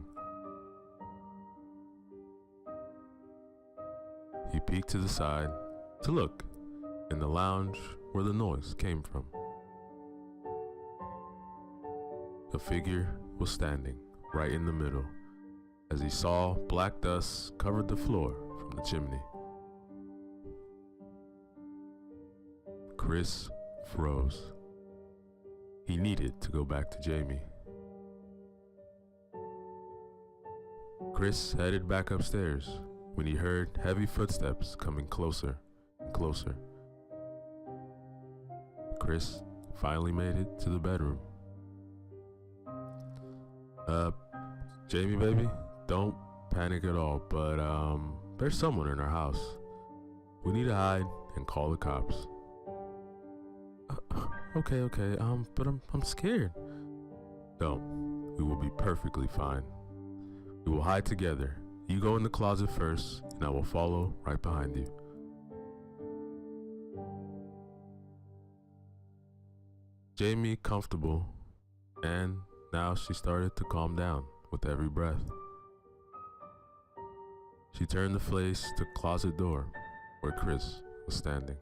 He peeked to the side to look in the lounge where the noise came from. A figure was standing right in the middle as he saw black dust covered the floor from the chimney. Chris froze. He needed to go back to Jamie. Chris headed back upstairs when he heard heavy footsteps coming closer and closer. Chris finally made it to the bedroom. Jamie, baby, don't panic at all, but there's someone in our house. We need to hide and call the cops. Okay, but I'm scared. Don't. We will be perfectly fine. We will hide together. You go in the closet first, and I will follow right behind you. Jamie comfortable, and now she started to calm down with every breath. She turned to face the closet door where Chris was standing.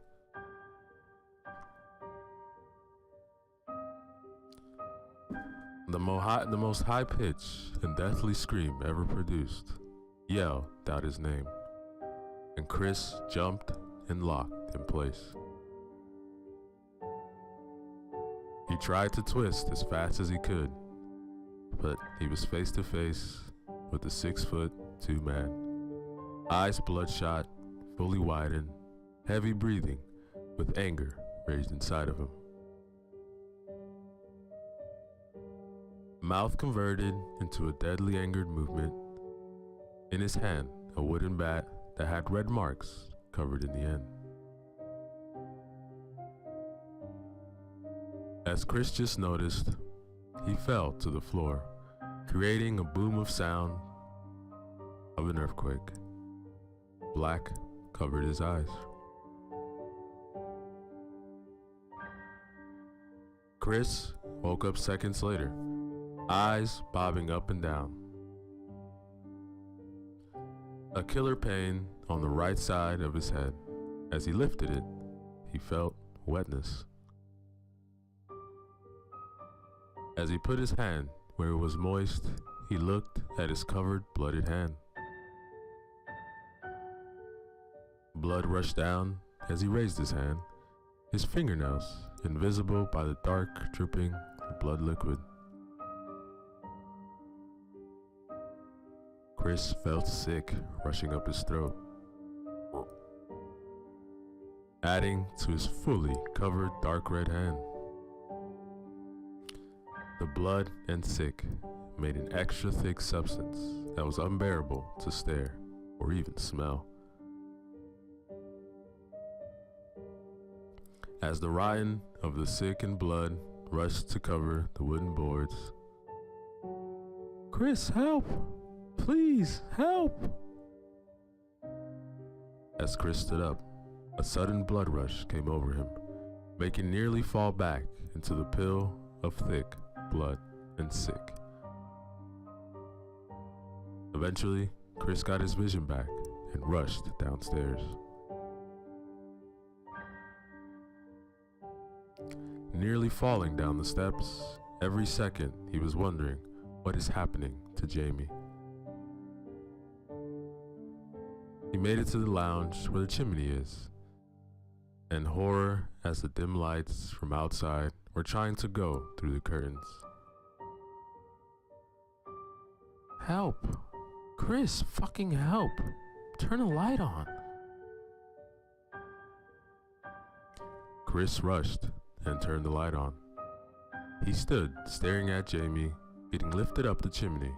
The most high-pitched and deathly scream ever produced yelled out his name, and Chris jumped and locked in place. He tried to twist as fast as he could, but he was face to face with the 6'2" man, eyes bloodshot, fully widened, heavy breathing, with anger raised inside of him. Mouth converted into a deadly angered movement. In his hand, a wooden bat that had red marks covered in the end. As Chris just noticed, he fell to the floor, creating a boom of sound of an earthquake. Black covered his eyes. Chris woke up seconds later, eyes bobbing up and down. A killer pain on the right side of his head. As he lifted it, he felt wetness. As he put his hand where it was moist, he looked at his covered, bloodied hand. Blood rushed down as he raised his hand, his fingernails invisible by the dark, dripping blood liquid. Chris felt sick rushing up his throat, adding to his fully covered dark red hand. The blood and sick made an extra thick substance that was unbearable to stare or even smell. As the rotting of the sick and blood rushed to cover the wooden boards, "Chris, help! Please, help!" As Chris stood up, a sudden blood rush came over him, making nearly fall back into the pool of thick blood and sick. Eventually, Chris got his vision back and rushed downstairs. Nearly falling down the steps, every second he was wondering what is happening to Jamie. He made it to the lounge where the chimney is, and horror as the dim lights from outside were trying to go through the curtains. "Help! Chris, fucking help! Turn a light on!" Chris rushed and turned the light on. He stood staring at Jamie getting lifted up the chimney.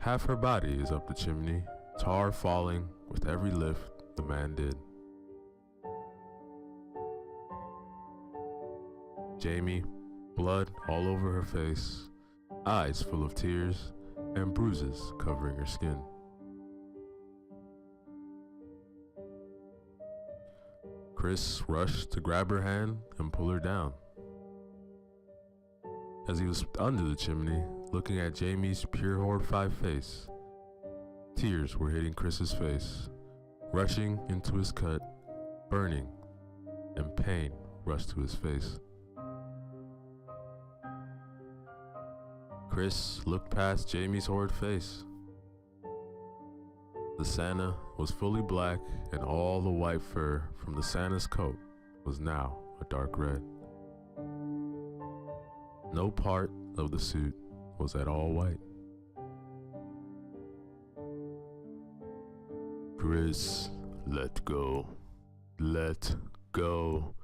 Half her body is up the chimney, tar falling with every lift the man did. Jamie, blood all over her face, eyes full of tears, and bruises covering her skin. Chris rushed to grab her hand and pull her down. As he was under the chimney, looking at Jamie's pure horrified face, tears were hitting Chris's face, rushing into his cut, burning, and pain rushed to his face. Chris looked past Jamie's horrid face. The Santa was fully black, and all the white fur from the Santa's coat was now a dark red. No part of the suit was at all white. Chris, let go. Let go.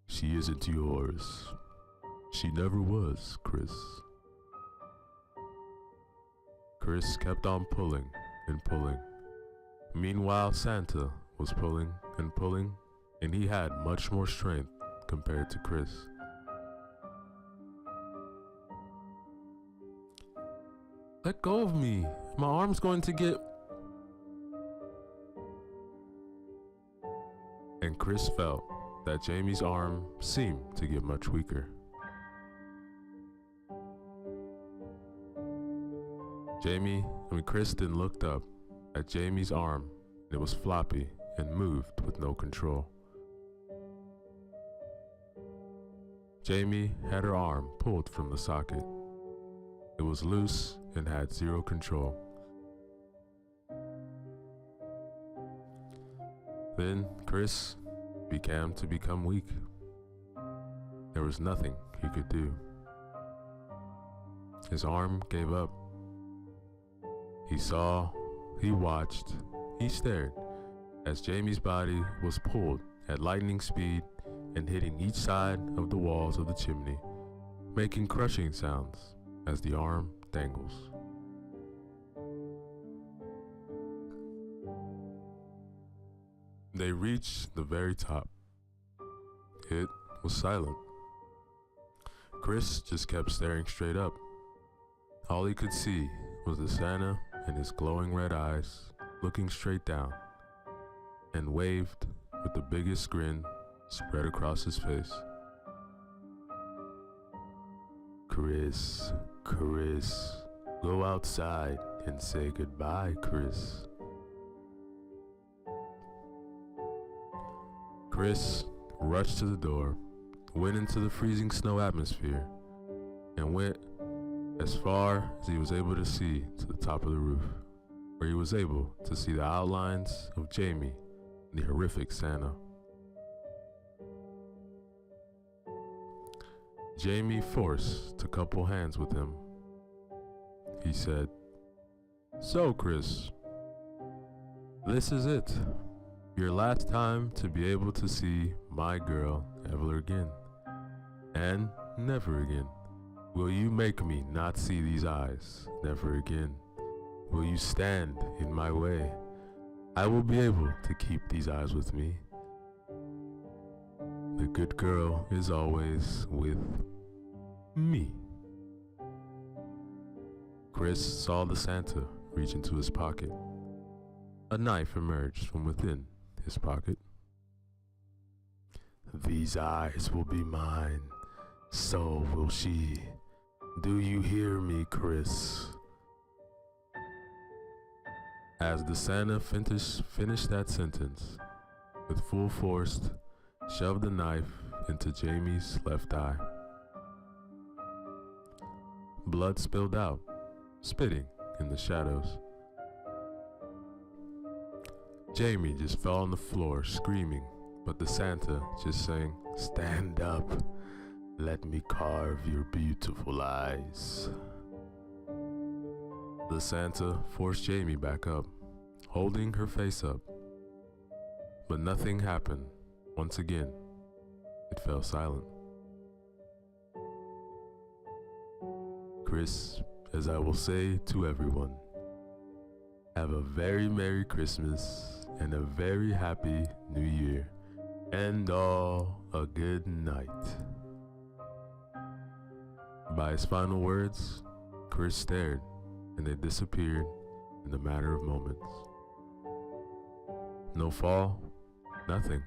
She isn't yours. She never was, Chris. Chris kept on pulling and pulling. Meanwhile, Santa was pulling and pulling, and he had much more strength compared to Chris. Let go of me. My arm's going to get... And Chris felt that Jamie's arm seemed to get much weaker. Chris then looked up at Jamie's arm, and it was floppy and moved with no control. Jamie had her arm pulled from the socket. It was loose and had zero control. Then Chris began to become weak. There was nothing he could do. His arm gave up. He saw, he watched, he stared as Jamie's body was pulled at lightning speed and hitting each side of the walls of the chimney, making crushing sounds as the arm dangles. They reached the very top. It was silent. Chris just kept staring straight up. All he could see was the Santa and his glowing red eyes looking straight down, and waved with the biggest grin spread across his face. Chris, go outside and say goodbye, Chris. Chris rushed to the door, went into the freezing snow atmosphere, and went as far as he was able to see to the top of the roof, where he was able to see the outlines of Jamie and the horrific Santa. Jamie forced to couple hands with him. He said, "So, Chris, this is it. Your last time to be able to see my girl ever again. And never again. Will you make me not see these eyes never again? Will you stand in my way? I will be able to keep these eyes with me. The good girl is always with me." Chris saw the Santa reach into his pocket. A knife emerged from within his pocket. "These eyes will be mine, so will she. Do you hear me, Chris?" As the Santa finished that sentence, with full force, shoved the knife into Jamie's left eye. Blood spilled out, spitting in the shadows. Jamie just fell on the floor screaming, but the Santa just saying, "Stand up. Let me carve your beautiful eyes." The Santa forced Jamie back up, holding her face up. But nothing happened. Once again, it fell silent. Chris, as I will say to everyone, have a very Merry Christmas and a very Happy New Year, and all a good night. By his final words, Chris stared, and they disappeared in a matter of moments. No fall, nothing.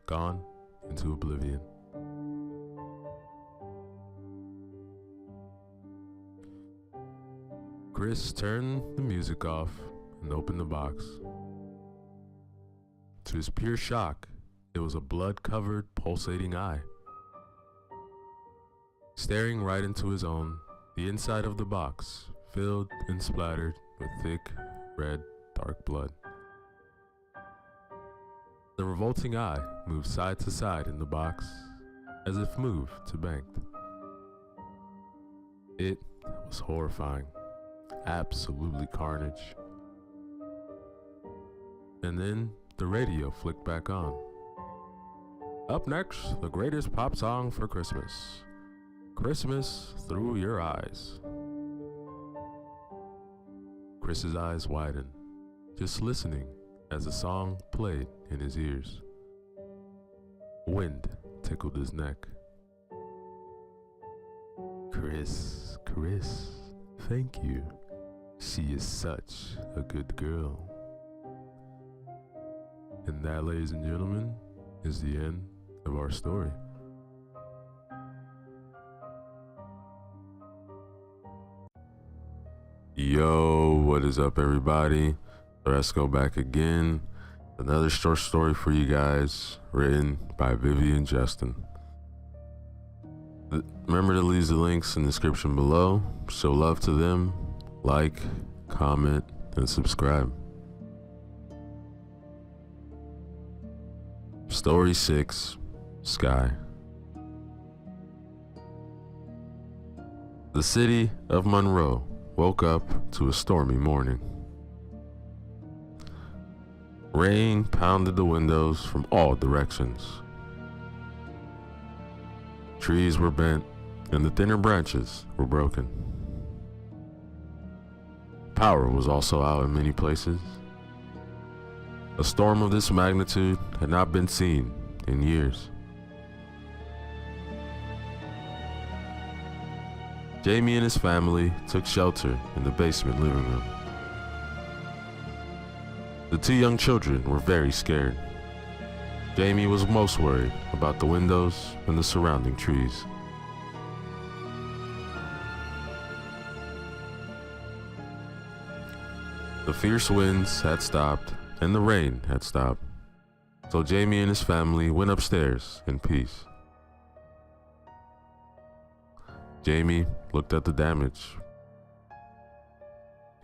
Gone into oblivion. Chris turned the music off and opened the box. To his pure shock, it was a blood-covered, pulsating eye. Staring right into his own, the inside of the box, filled and splattered with thick, red, dark blood. The revolting eye moved side to side in the box, as if moved to banked. It was horrifying. Absolutely carnage. And then the radio flicked back on. Up next, the greatest pop song for Christmas. Christmas Through Your Eyes. Chris's eyes widened, just listening as the song played in his ears. Wind tickled his neck. Chris, thank you. She is such a good girl. And that, ladies and gentlemen, is the end of our story. Yo, what is up, everybody? Let's go back again. Another short story for you guys, written by Vivian Justin. Remember to leave the links in the description below. Show love to them. Like, comment, and subscribe. Story 6, Sky. The city of Monroe woke up to a stormy morning. Rain pounded the windows from all directions. Trees were bent, and the thinner branches were broken. Power was also out in many places. A storm of this magnitude had not been seen in years. Jamie and his family took shelter in the basement living room. The two young children were very scared. Jamie was most worried about the windows and the surrounding trees. The fierce winds had stopped and the rain had stopped, so Jamie and his family went upstairs in peace. Jamie looked at the damage.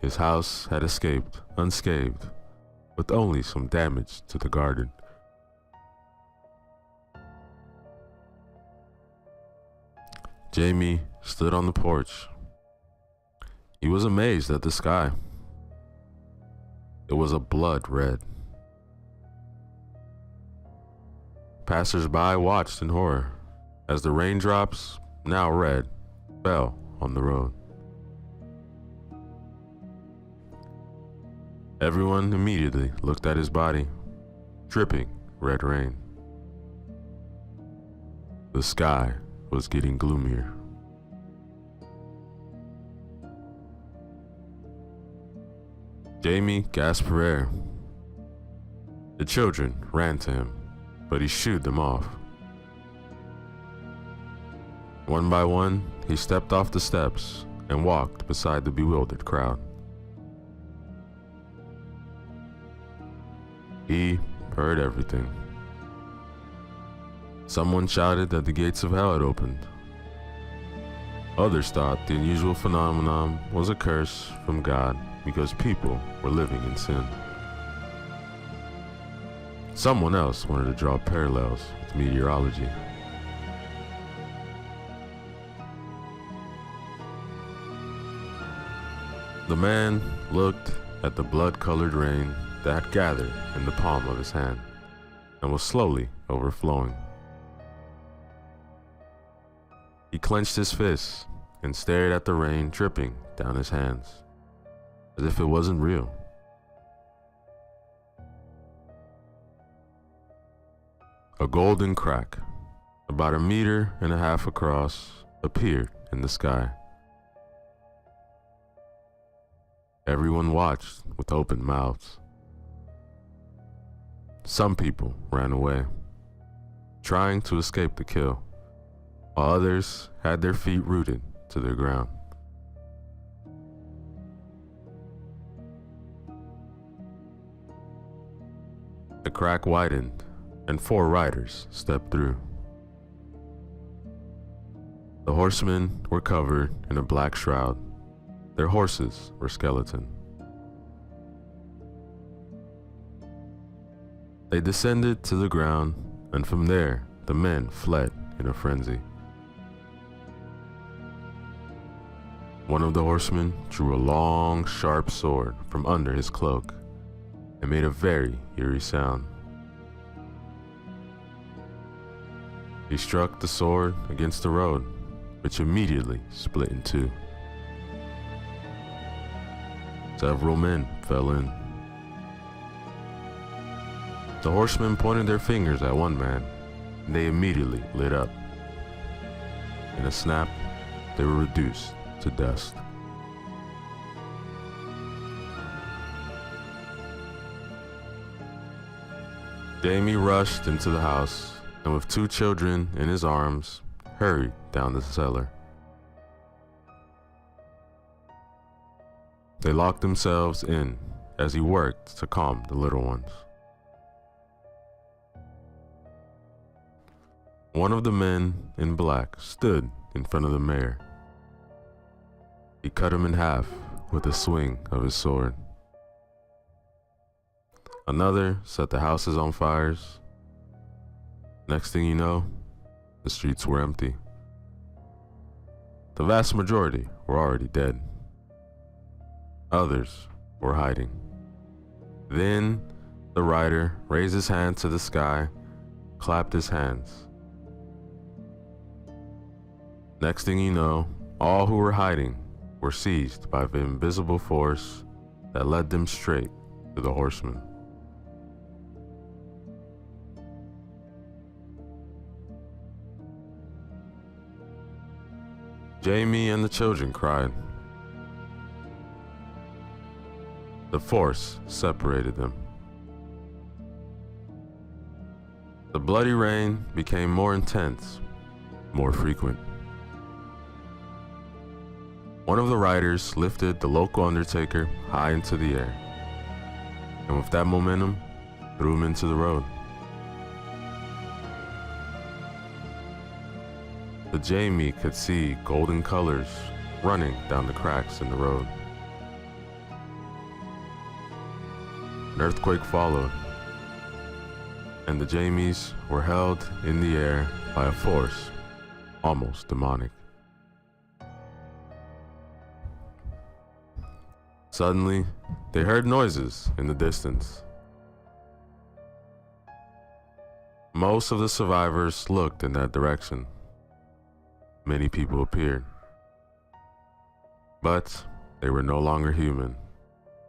His house had escaped unscathed, with only some damage to the garden. Jamie stood on the porch. He was amazed at the sky. It was a blood red. Passers-by watched in horror as the raindrops, now red, fell on the road. Everyone immediately looked at his body, dripping red rain. The sky was getting gloomier. Jamie gasped for air. The children ran to him, but he shooed them off. One by one, he stepped off the steps and walked beside the bewildered crowd. He heard everything. Someone shouted that the gates of hell had opened. Others thought the unusual phenomenon was a curse from God because people were living in sin. Someone else wanted to draw parallels with meteorology. The man looked at the blood-colored rain that had gathered in the palm of his hand and was slowly overflowing. He clenched his fists and stared at the rain dripping down his hands, as if it wasn't real. A golden crack, about 1.5 meters across, appeared in the sky. Everyone watched with open mouths. Some people ran away, trying to escape the kill, while others had their feet rooted to the ground. The crack widened, and 4 riders stepped through. The horsemen were covered in a black shroud. Their horses were skeleton. They descended to the ground, and from there, the men fled in a frenzy. One of the horsemen drew a long, sharp sword from under his cloak and made a very eerie sound. He struck the sword against the road, which immediately split in 2. Several men fell in. The horsemen pointed their fingers at one man, and they immediately lit up. In a snap, they were reduced to dust. Jamie rushed into the house, and with 2 children in his arms, hurried down the cellar. They locked themselves in as he worked to calm the little ones. One of the men in black stood in front of the mayor. He cut him in half with a swing of his sword. Another set the houses on fires. Next thing you know, the streets were empty. The vast majority were already dead. Others were hiding. Then the rider raised his hand to the sky, clapped his hands. Next thing you know, all who were hiding were seized by the invisible force that led them straight to the horsemen. Jamie and the children cried. The force separated them. The bloody rain became more intense, more frequent. One of the riders lifted the local undertaker high into the air, and with that momentum, threw him into the road. The Jamie could see golden colors running down the cracks in the road. An earthquake followed, and the Jamies were held in the air by a force almost demonic. Suddenly, they heard noises in the distance. Most of the survivors looked in that direction. Many people appeared, but they were no longer human.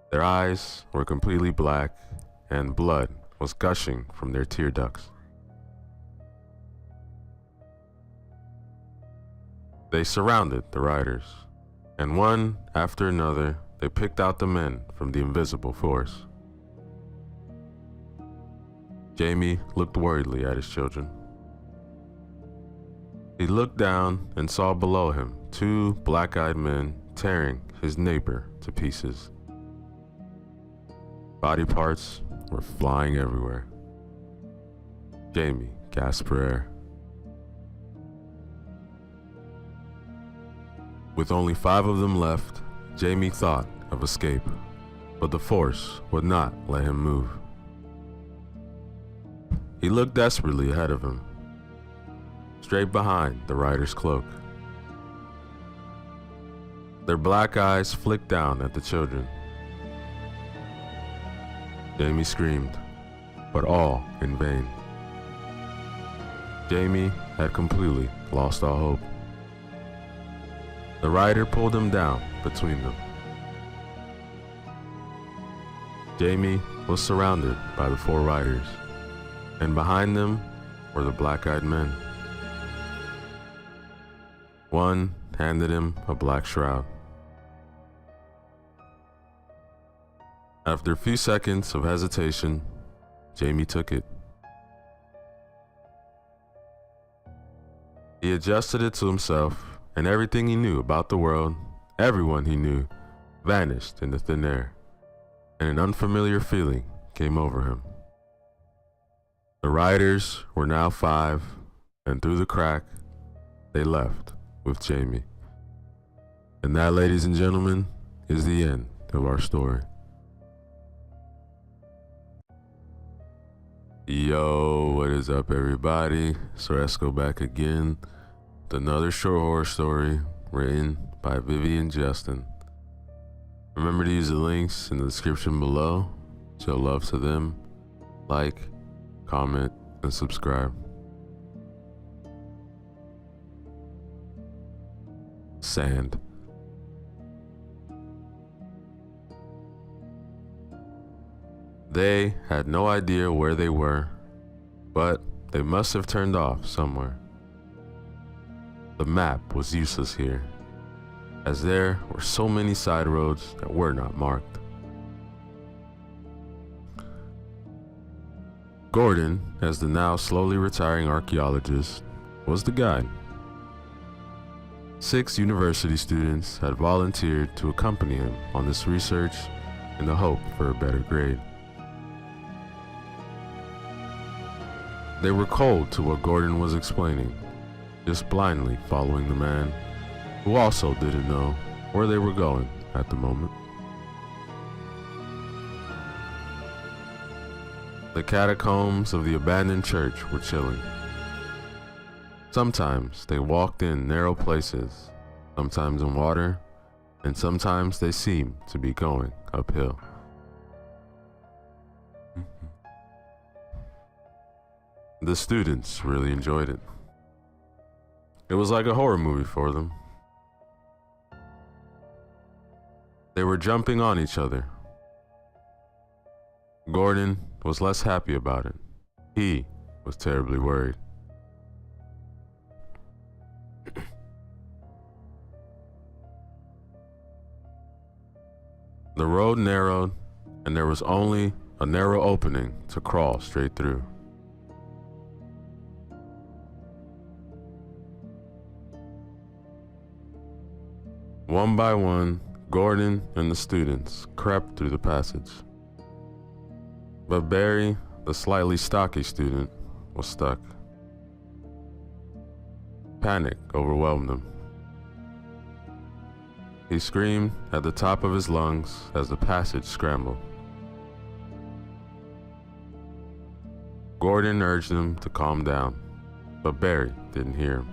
Their eyes were completely black, and blood was gushing from their tear ducts. They surrounded the riders, and one after another, they picked out the men from the invisible force. Jamie looked worriedly at his children. He looked down and saw below him 2 black-eyed men tearing his neighbor to pieces. Body parts were flying everywhere. Jamie gasped for air. With only 5 of them left, Jamie thought of escape, but the force would not let him move. He looked desperately ahead of him, straight behind the rider's cloak. Their black eyes flicked down at the children. Jamie screamed, but all in vain. Jamie had completely lost all hope. The rider pulled him down between them. Jamie was surrounded by the 4 riders, and behind them were the black-eyed men. One handed him a black shroud. After a few seconds of hesitation, Jamie took it. He adjusted it to himself, and everything he knew about the world, everyone he knew, vanished into thin air, and an unfamiliar feeling came over him. The riders were now 5, and through the crack, they left with Jamie. And that, ladies and gentlemen, is the end of our story. Yo, what is up, everybody? So let's go back again with another short horror story written by Vivian Justin. Remember to use the links in the description below. Show love to them. Like, comment, and subscribe. Sand. They had no idea where they were, but they must have turned off somewhere. The map was useless here, as there were so many side roads that were not marked. Gordon, as the now slowly retiring archaeologist, was the guide. 6 university students had volunteered to accompany him on this research in the hope for a better grade. They were cold to what Gordon was explaining, just blindly following the man, who also didn't know where they were going at the moment. The catacombs of the abandoned church were chilling. Sometimes they walked in narrow places, sometimes in water, and sometimes they seemed to be going uphill. The students really enjoyed it. It was like a horror movie for them. They were jumping on each other. Gordon was less happy about it. He was terribly worried. The road narrowed, and there was only a narrow opening to crawl straight through. One by one, Gordon and the students crept through the passage. But Barry, the slightly stocky student, was stuck. Panic overwhelmed him. He screamed at the top of his lungs as the passage scrambled. Gordon urged him to calm down, but Barry didn't hear him.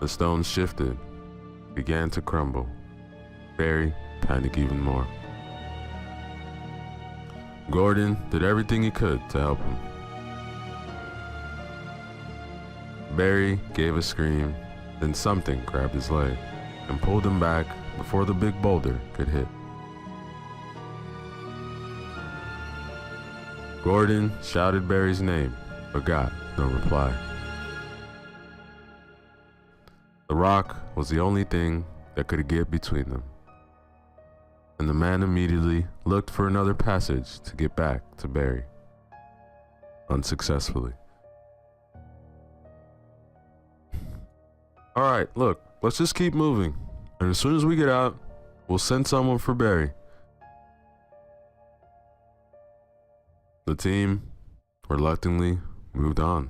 The stones shifted, began to crumble. Barry panicked even more. Gordon did everything he could to help him. Barry gave a scream, then something grabbed his leg and pulled him back before the big boulder could hit. Gordon shouted Barry's name, but got no reply. The rock was the only thing that could get between them, and the man immediately looked for another passage to get back to Barry, unsuccessfully. All right, look, let's just keep moving, and as soon as we get out, we'll send someone for Barry. The team reluctantly moved on.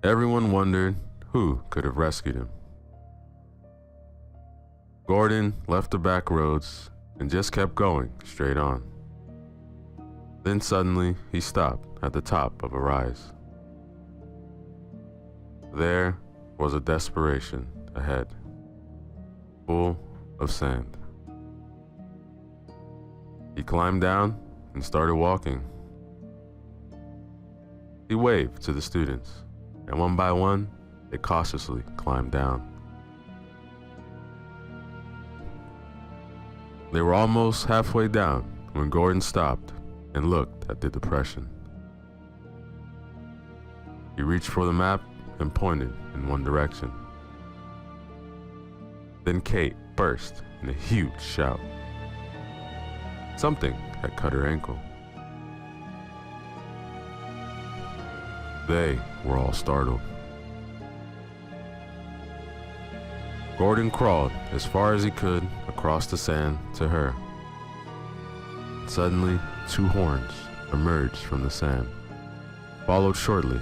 Everyone wondered who could have rescued him. Gordon left the back roads and just kept going straight on. Then suddenly he stopped at the top of a rise. There was a desperation ahead, full of sand. He climbed down and started walking. He waved to the students, and one by one, they cautiously climbed down. They were almost halfway down when Gordon stopped and looked at the depression. He reached for the map and pointed in one direction. Then Kate burst in a huge shout. Something had cut her ankle. They were all startled. Gordon crawled as far as he could across the sand to her. suddenly 2 horns emerged from the sand, followed shortly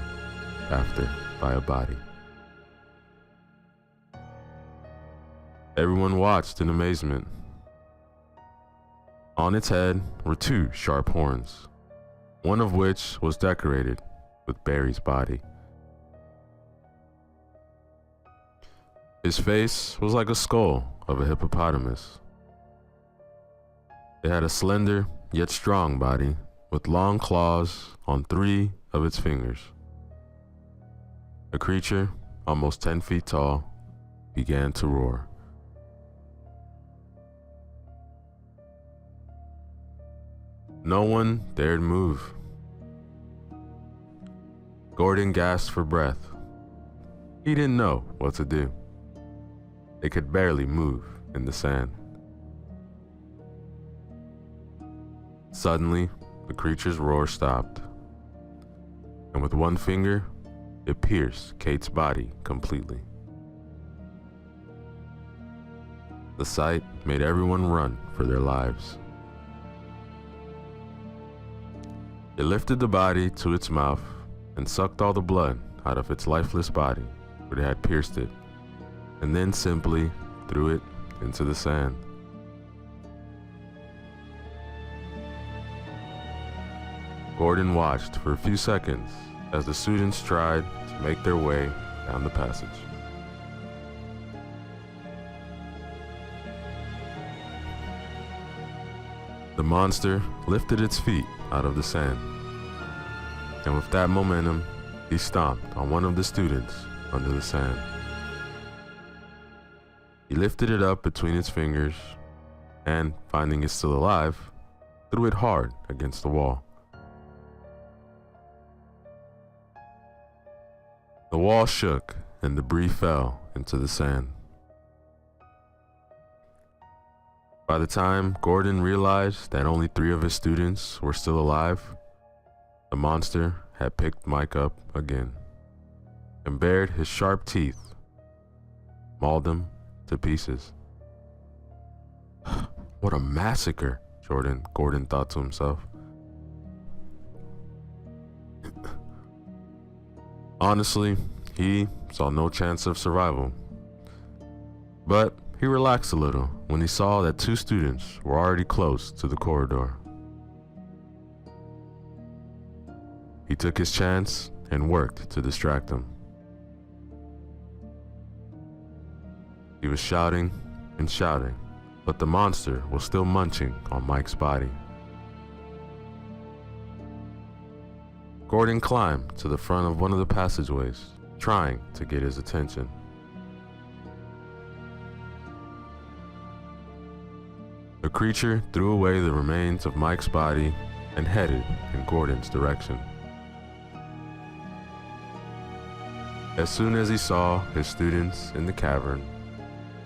after by a body. Everyone watched in amazement. On its head were 2 sharp horns, one of which was decorated with Barry's body. His face was like a skull of a hippopotamus. It had a slender yet strong body with long claws on 3 of its fingers. A creature, almost 10 feet tall, began to roar. No one dared move. Gordon gasped for breath. He didn't know what to do. It could barely move in the sand. Suddenly, the creature's roar stopped, and with one finger, it pierced Kate's body completely. The sight made everyone run for their lives. It lifted the body to its mouth and sucked all the blood out of its lifeless body where it had pierced it, and then simply threw it into the sand. Gordon watched for a few seconds as the students tried to make their way down the passage. The monster lifted its feet out of the sand, and with that momentum, he stomped on one of the students under the sand. He lifted it up between its fingers and, finding it still alive, threw it hard against the wall. The wall shook and debris fell into the sand. By the time Gordon realized that only 3 of his students were still alive, the monster had picked Mike up again and bared his sharp teeth, mauled him to pieces. What a massacre, Gordon thought to himself. Honestly, he saw no chance of survival, but he relaxed a little when he saw that 2 students were already close to the corridor. He took his chance and worked to distract them. He was shouting and shouting, but the monster was still munching on Mike's body. Gordon climbed to the front of one of the passageways, trying to get his attention. The creature threw away the remains of Mike's body and headed in Gordon's direction. As soon as he saw his students in the cavern,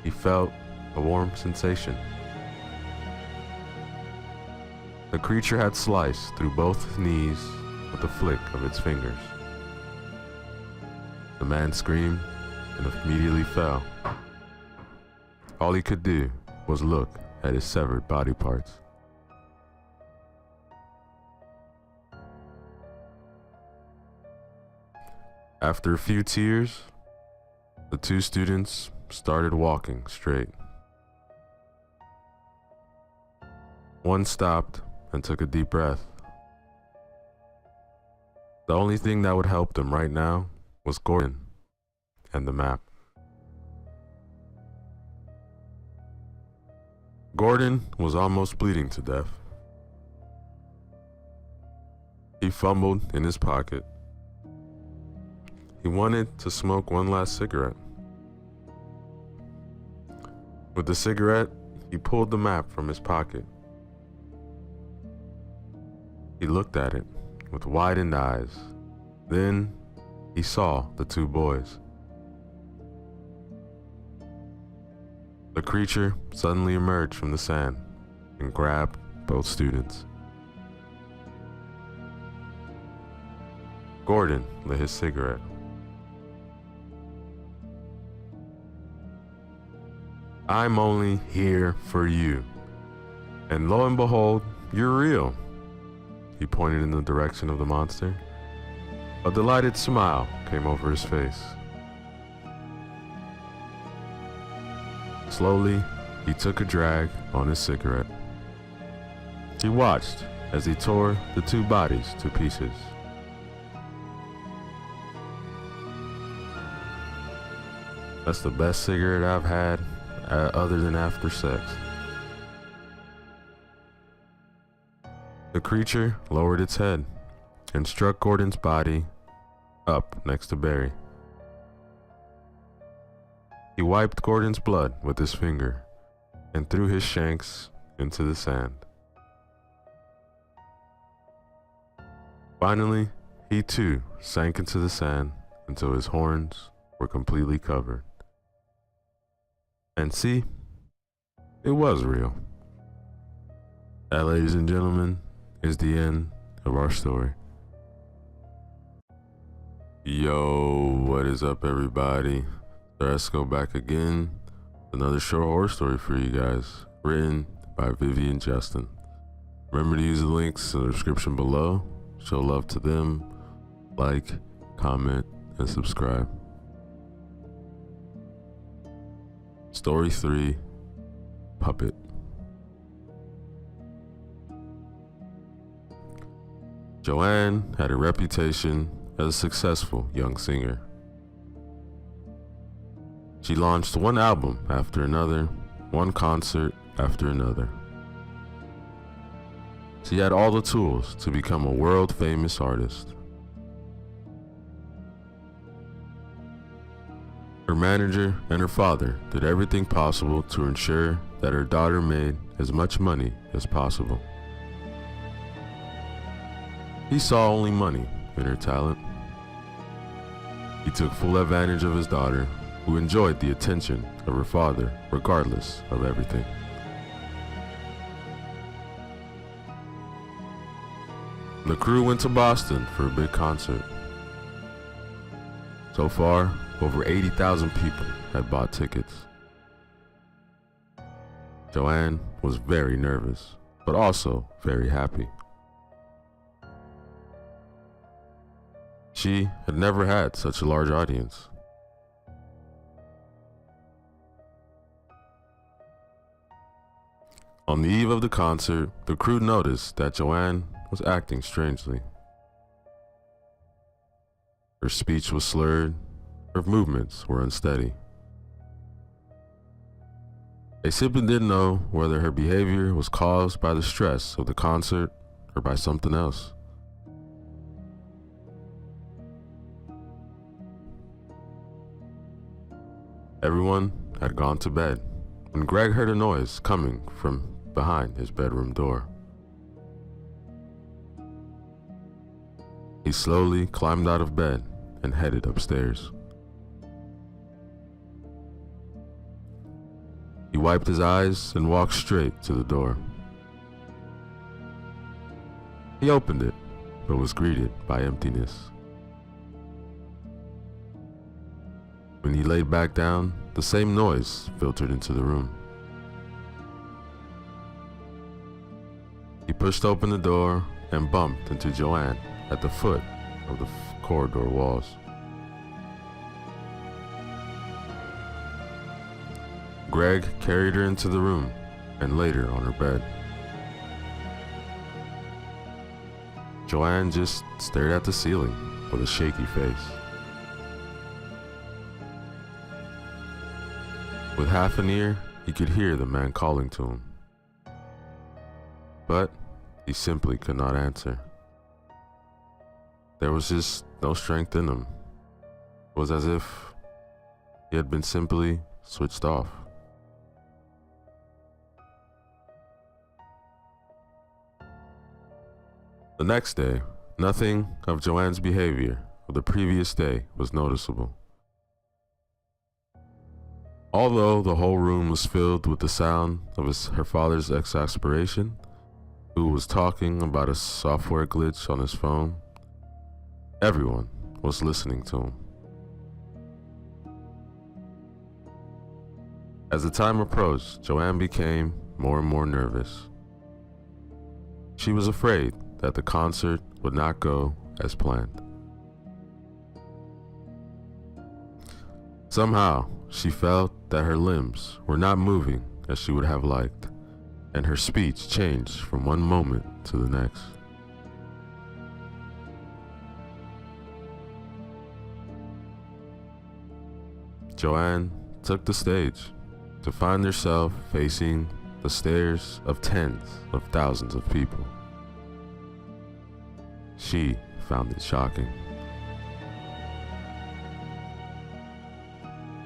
he felt a warm sensation. The creature had sliced through both knees with a flick of its fingers. The man screamed and immediately fell. All he could do was look at his severed body parts. After a few tears, the 2 students started walking straight. One stopped and took a deep breath. The only thing that would help them right now was Gordon and the map. Gordon was almost bleeding to death. He fumbled in his pocket. He wanted to smoke one last cigarette. With the cigarette, he pulled the map from his pocket. He looked at it with widened eyes. Then he saw the 2 boys. The creature suddenly emerged from the sand and grabbed both students. Gordon lit his cigarette. I'm only here for you. And lo and behold, you're real." He pointed in the direction of the monster. A delighted smile came over his face. Slowly, he took a drag on his cigarette. He watched as he tore the two bodies to pieces. "That's the best cigarette I've had, other than after sex." The creature lowered its head and struck Gordon's body up next to Barry. He wiped Gordon's blood with his finger and threw his shanks into the sand. Finally, he too sank into the sand until his horns were completely covered. And see, it was real. That, ladies and gentlemen, is the end of our story. Yo, what is up, everybody? So let's go back again. Another short horror story for you guys, written by Vivian Justin. Remember to use the links in the description below. Show love to them. Like, comment, and subscribe. Story 3, Puppet. Joanne had a reputation as a successful young singer. She launched one album after another, one concert after another. She had all the tools to become a world-famous artist. Her manager and her father did everything possible to ensure that her daughter made as much money as possible. He saw only money in her talent. He took full advantage of his daughter, who enjoyed the attention of her father regardless of everything. The crew went to Boston for a big concert. So far, over 80,000 people had bought tickets. Joanne was very nervous, but also very happy. She had never had such a large audience. On the eve of the concert, the crew noticed that Joanne was acting strangely. Her speech was slurred, her movements were unsteady. They simply didn't know whether her behavior was caused by the stress of the concert or by something else. Everyone had gone to bed when Greg heard a noise coming from behind his bedroom door. He slowly climbed out of bed and headed upstairs. He wiped his eyes and walked straight to the door. He opened it, but was greeted by emptiness. When he laid back down, the same noise filtered into the room. He pushed open the door and bumped into Joanne at the foot of the corridor walls. Greg carried her into the room and laid her on her bed. Joanne just stared at the ceiling with a shaky face. With half an ear, he could hear the man calling to him. But he simply could not answer. There was just no strength in him. It was as if he had been simply switched off. The next day, nothing of Joanne's behavior of the previous day was noticeable. Although the whole room was filled with the sound of her father's exasperation, who was talking about a software glitch on his phone, everyone was listening to him. As the time approached, Joanne became more and more nervous. She was afraid that the concert would not go as planned. Somehow, she felt that her limbs were not moving as she would have liked, and her speech changed from one moment to the next. Joanne took the stage to find herself facing the stares of tens of thousands of people. She found it shocking.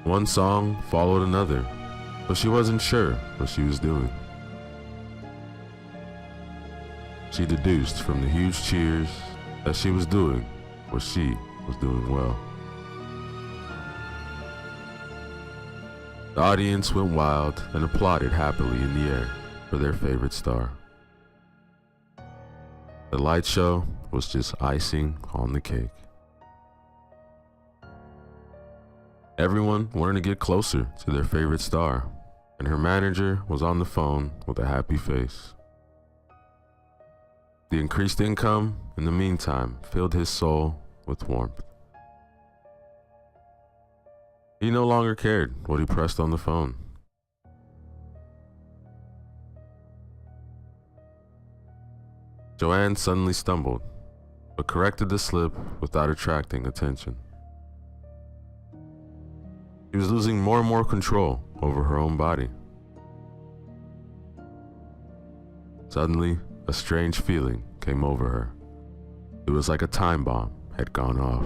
One song followed another, but she wasn't sure what she was doing. She deduced from the huge cheers that she was doing what she was doing well. The audience went wild and applauded happily in the air for their favorite star. The light show was just icing on the cake. Everyone wanted to get closer to their favorite star, and her manager was on the phone with a happy face. The increased income, in the meantime, filled his soul with warmth. He no longer cared what he pressed on the phone. Joanne suddenly stumbled, but corrected the slip without attracting attention. She was losing more and more control over her own body. Suddenly, a strange feeling came over her. It was like a time bomb had gone off.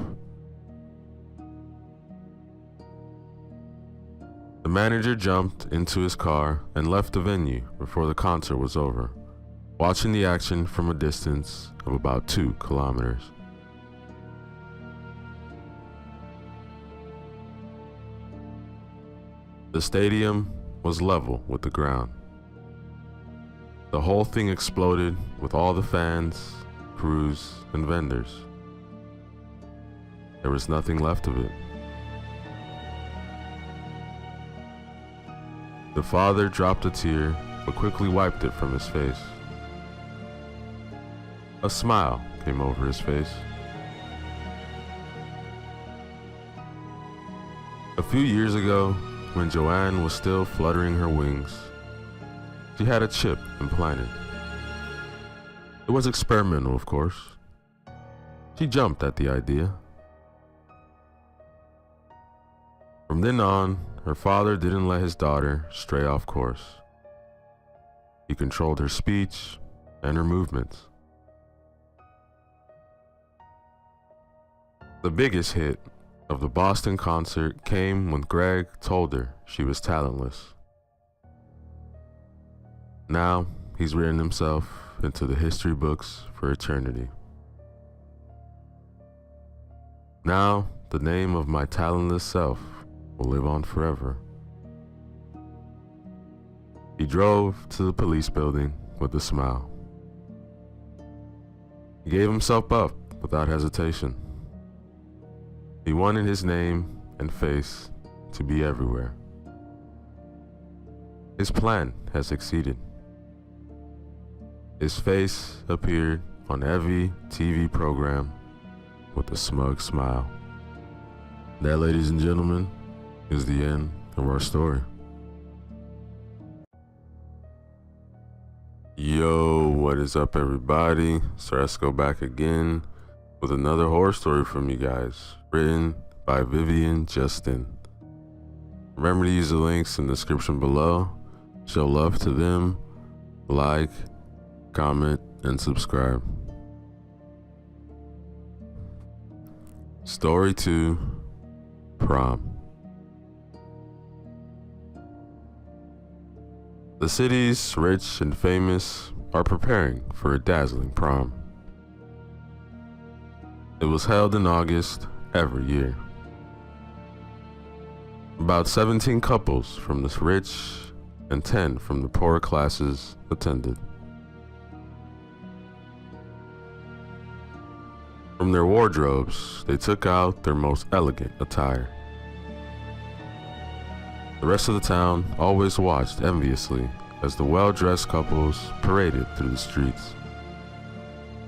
The manager jumped into his car and left the venue before the concert was over, watching the action from a distance of about 2 kilometers. The stadium was level with the ground. The whole thing exploded with all the fans, crews, and vendors. There was nothing left of it. The father dropped a tear, but quickly wiped it from his face. A smile came over his face. A few years ago, when Joanne was still fluttering her wings, she had a chip implanted. It was experimental, of course. She jumped at the idea. From then on, her father didn't let his daughter stray off course. He controlled her speech and her movements. The biggest hit of the Boston concert came when Greg told her she was talentless. Now, he's written himself into the history books for eternity. Now, the name of my talentless self will live on forever. He drove to the police building with a smile. He gave himself up without hesitation. He wanted his name and face to be everywhere. His plan has succeeded. His face appeared on every TV program with a smug smile. That, ladies and gentlemen, is the end of our story. Yo, what is up, everybody? So let's go back again with another horror story from you guys, written by Vivian Justin. Remember to use the links in the description below. Show love to them, like, comment, and subscribe. Story 2, Prom. The city's rich and famous are preparing for a dazzling prom. It was held in August every year. About 17 couples from the rich and 10 from the poorer classes attended. From their wardrobes, they took out their most elegant attire. The rest of the town always watched enviously as the well-dressed couples paraded through the streets.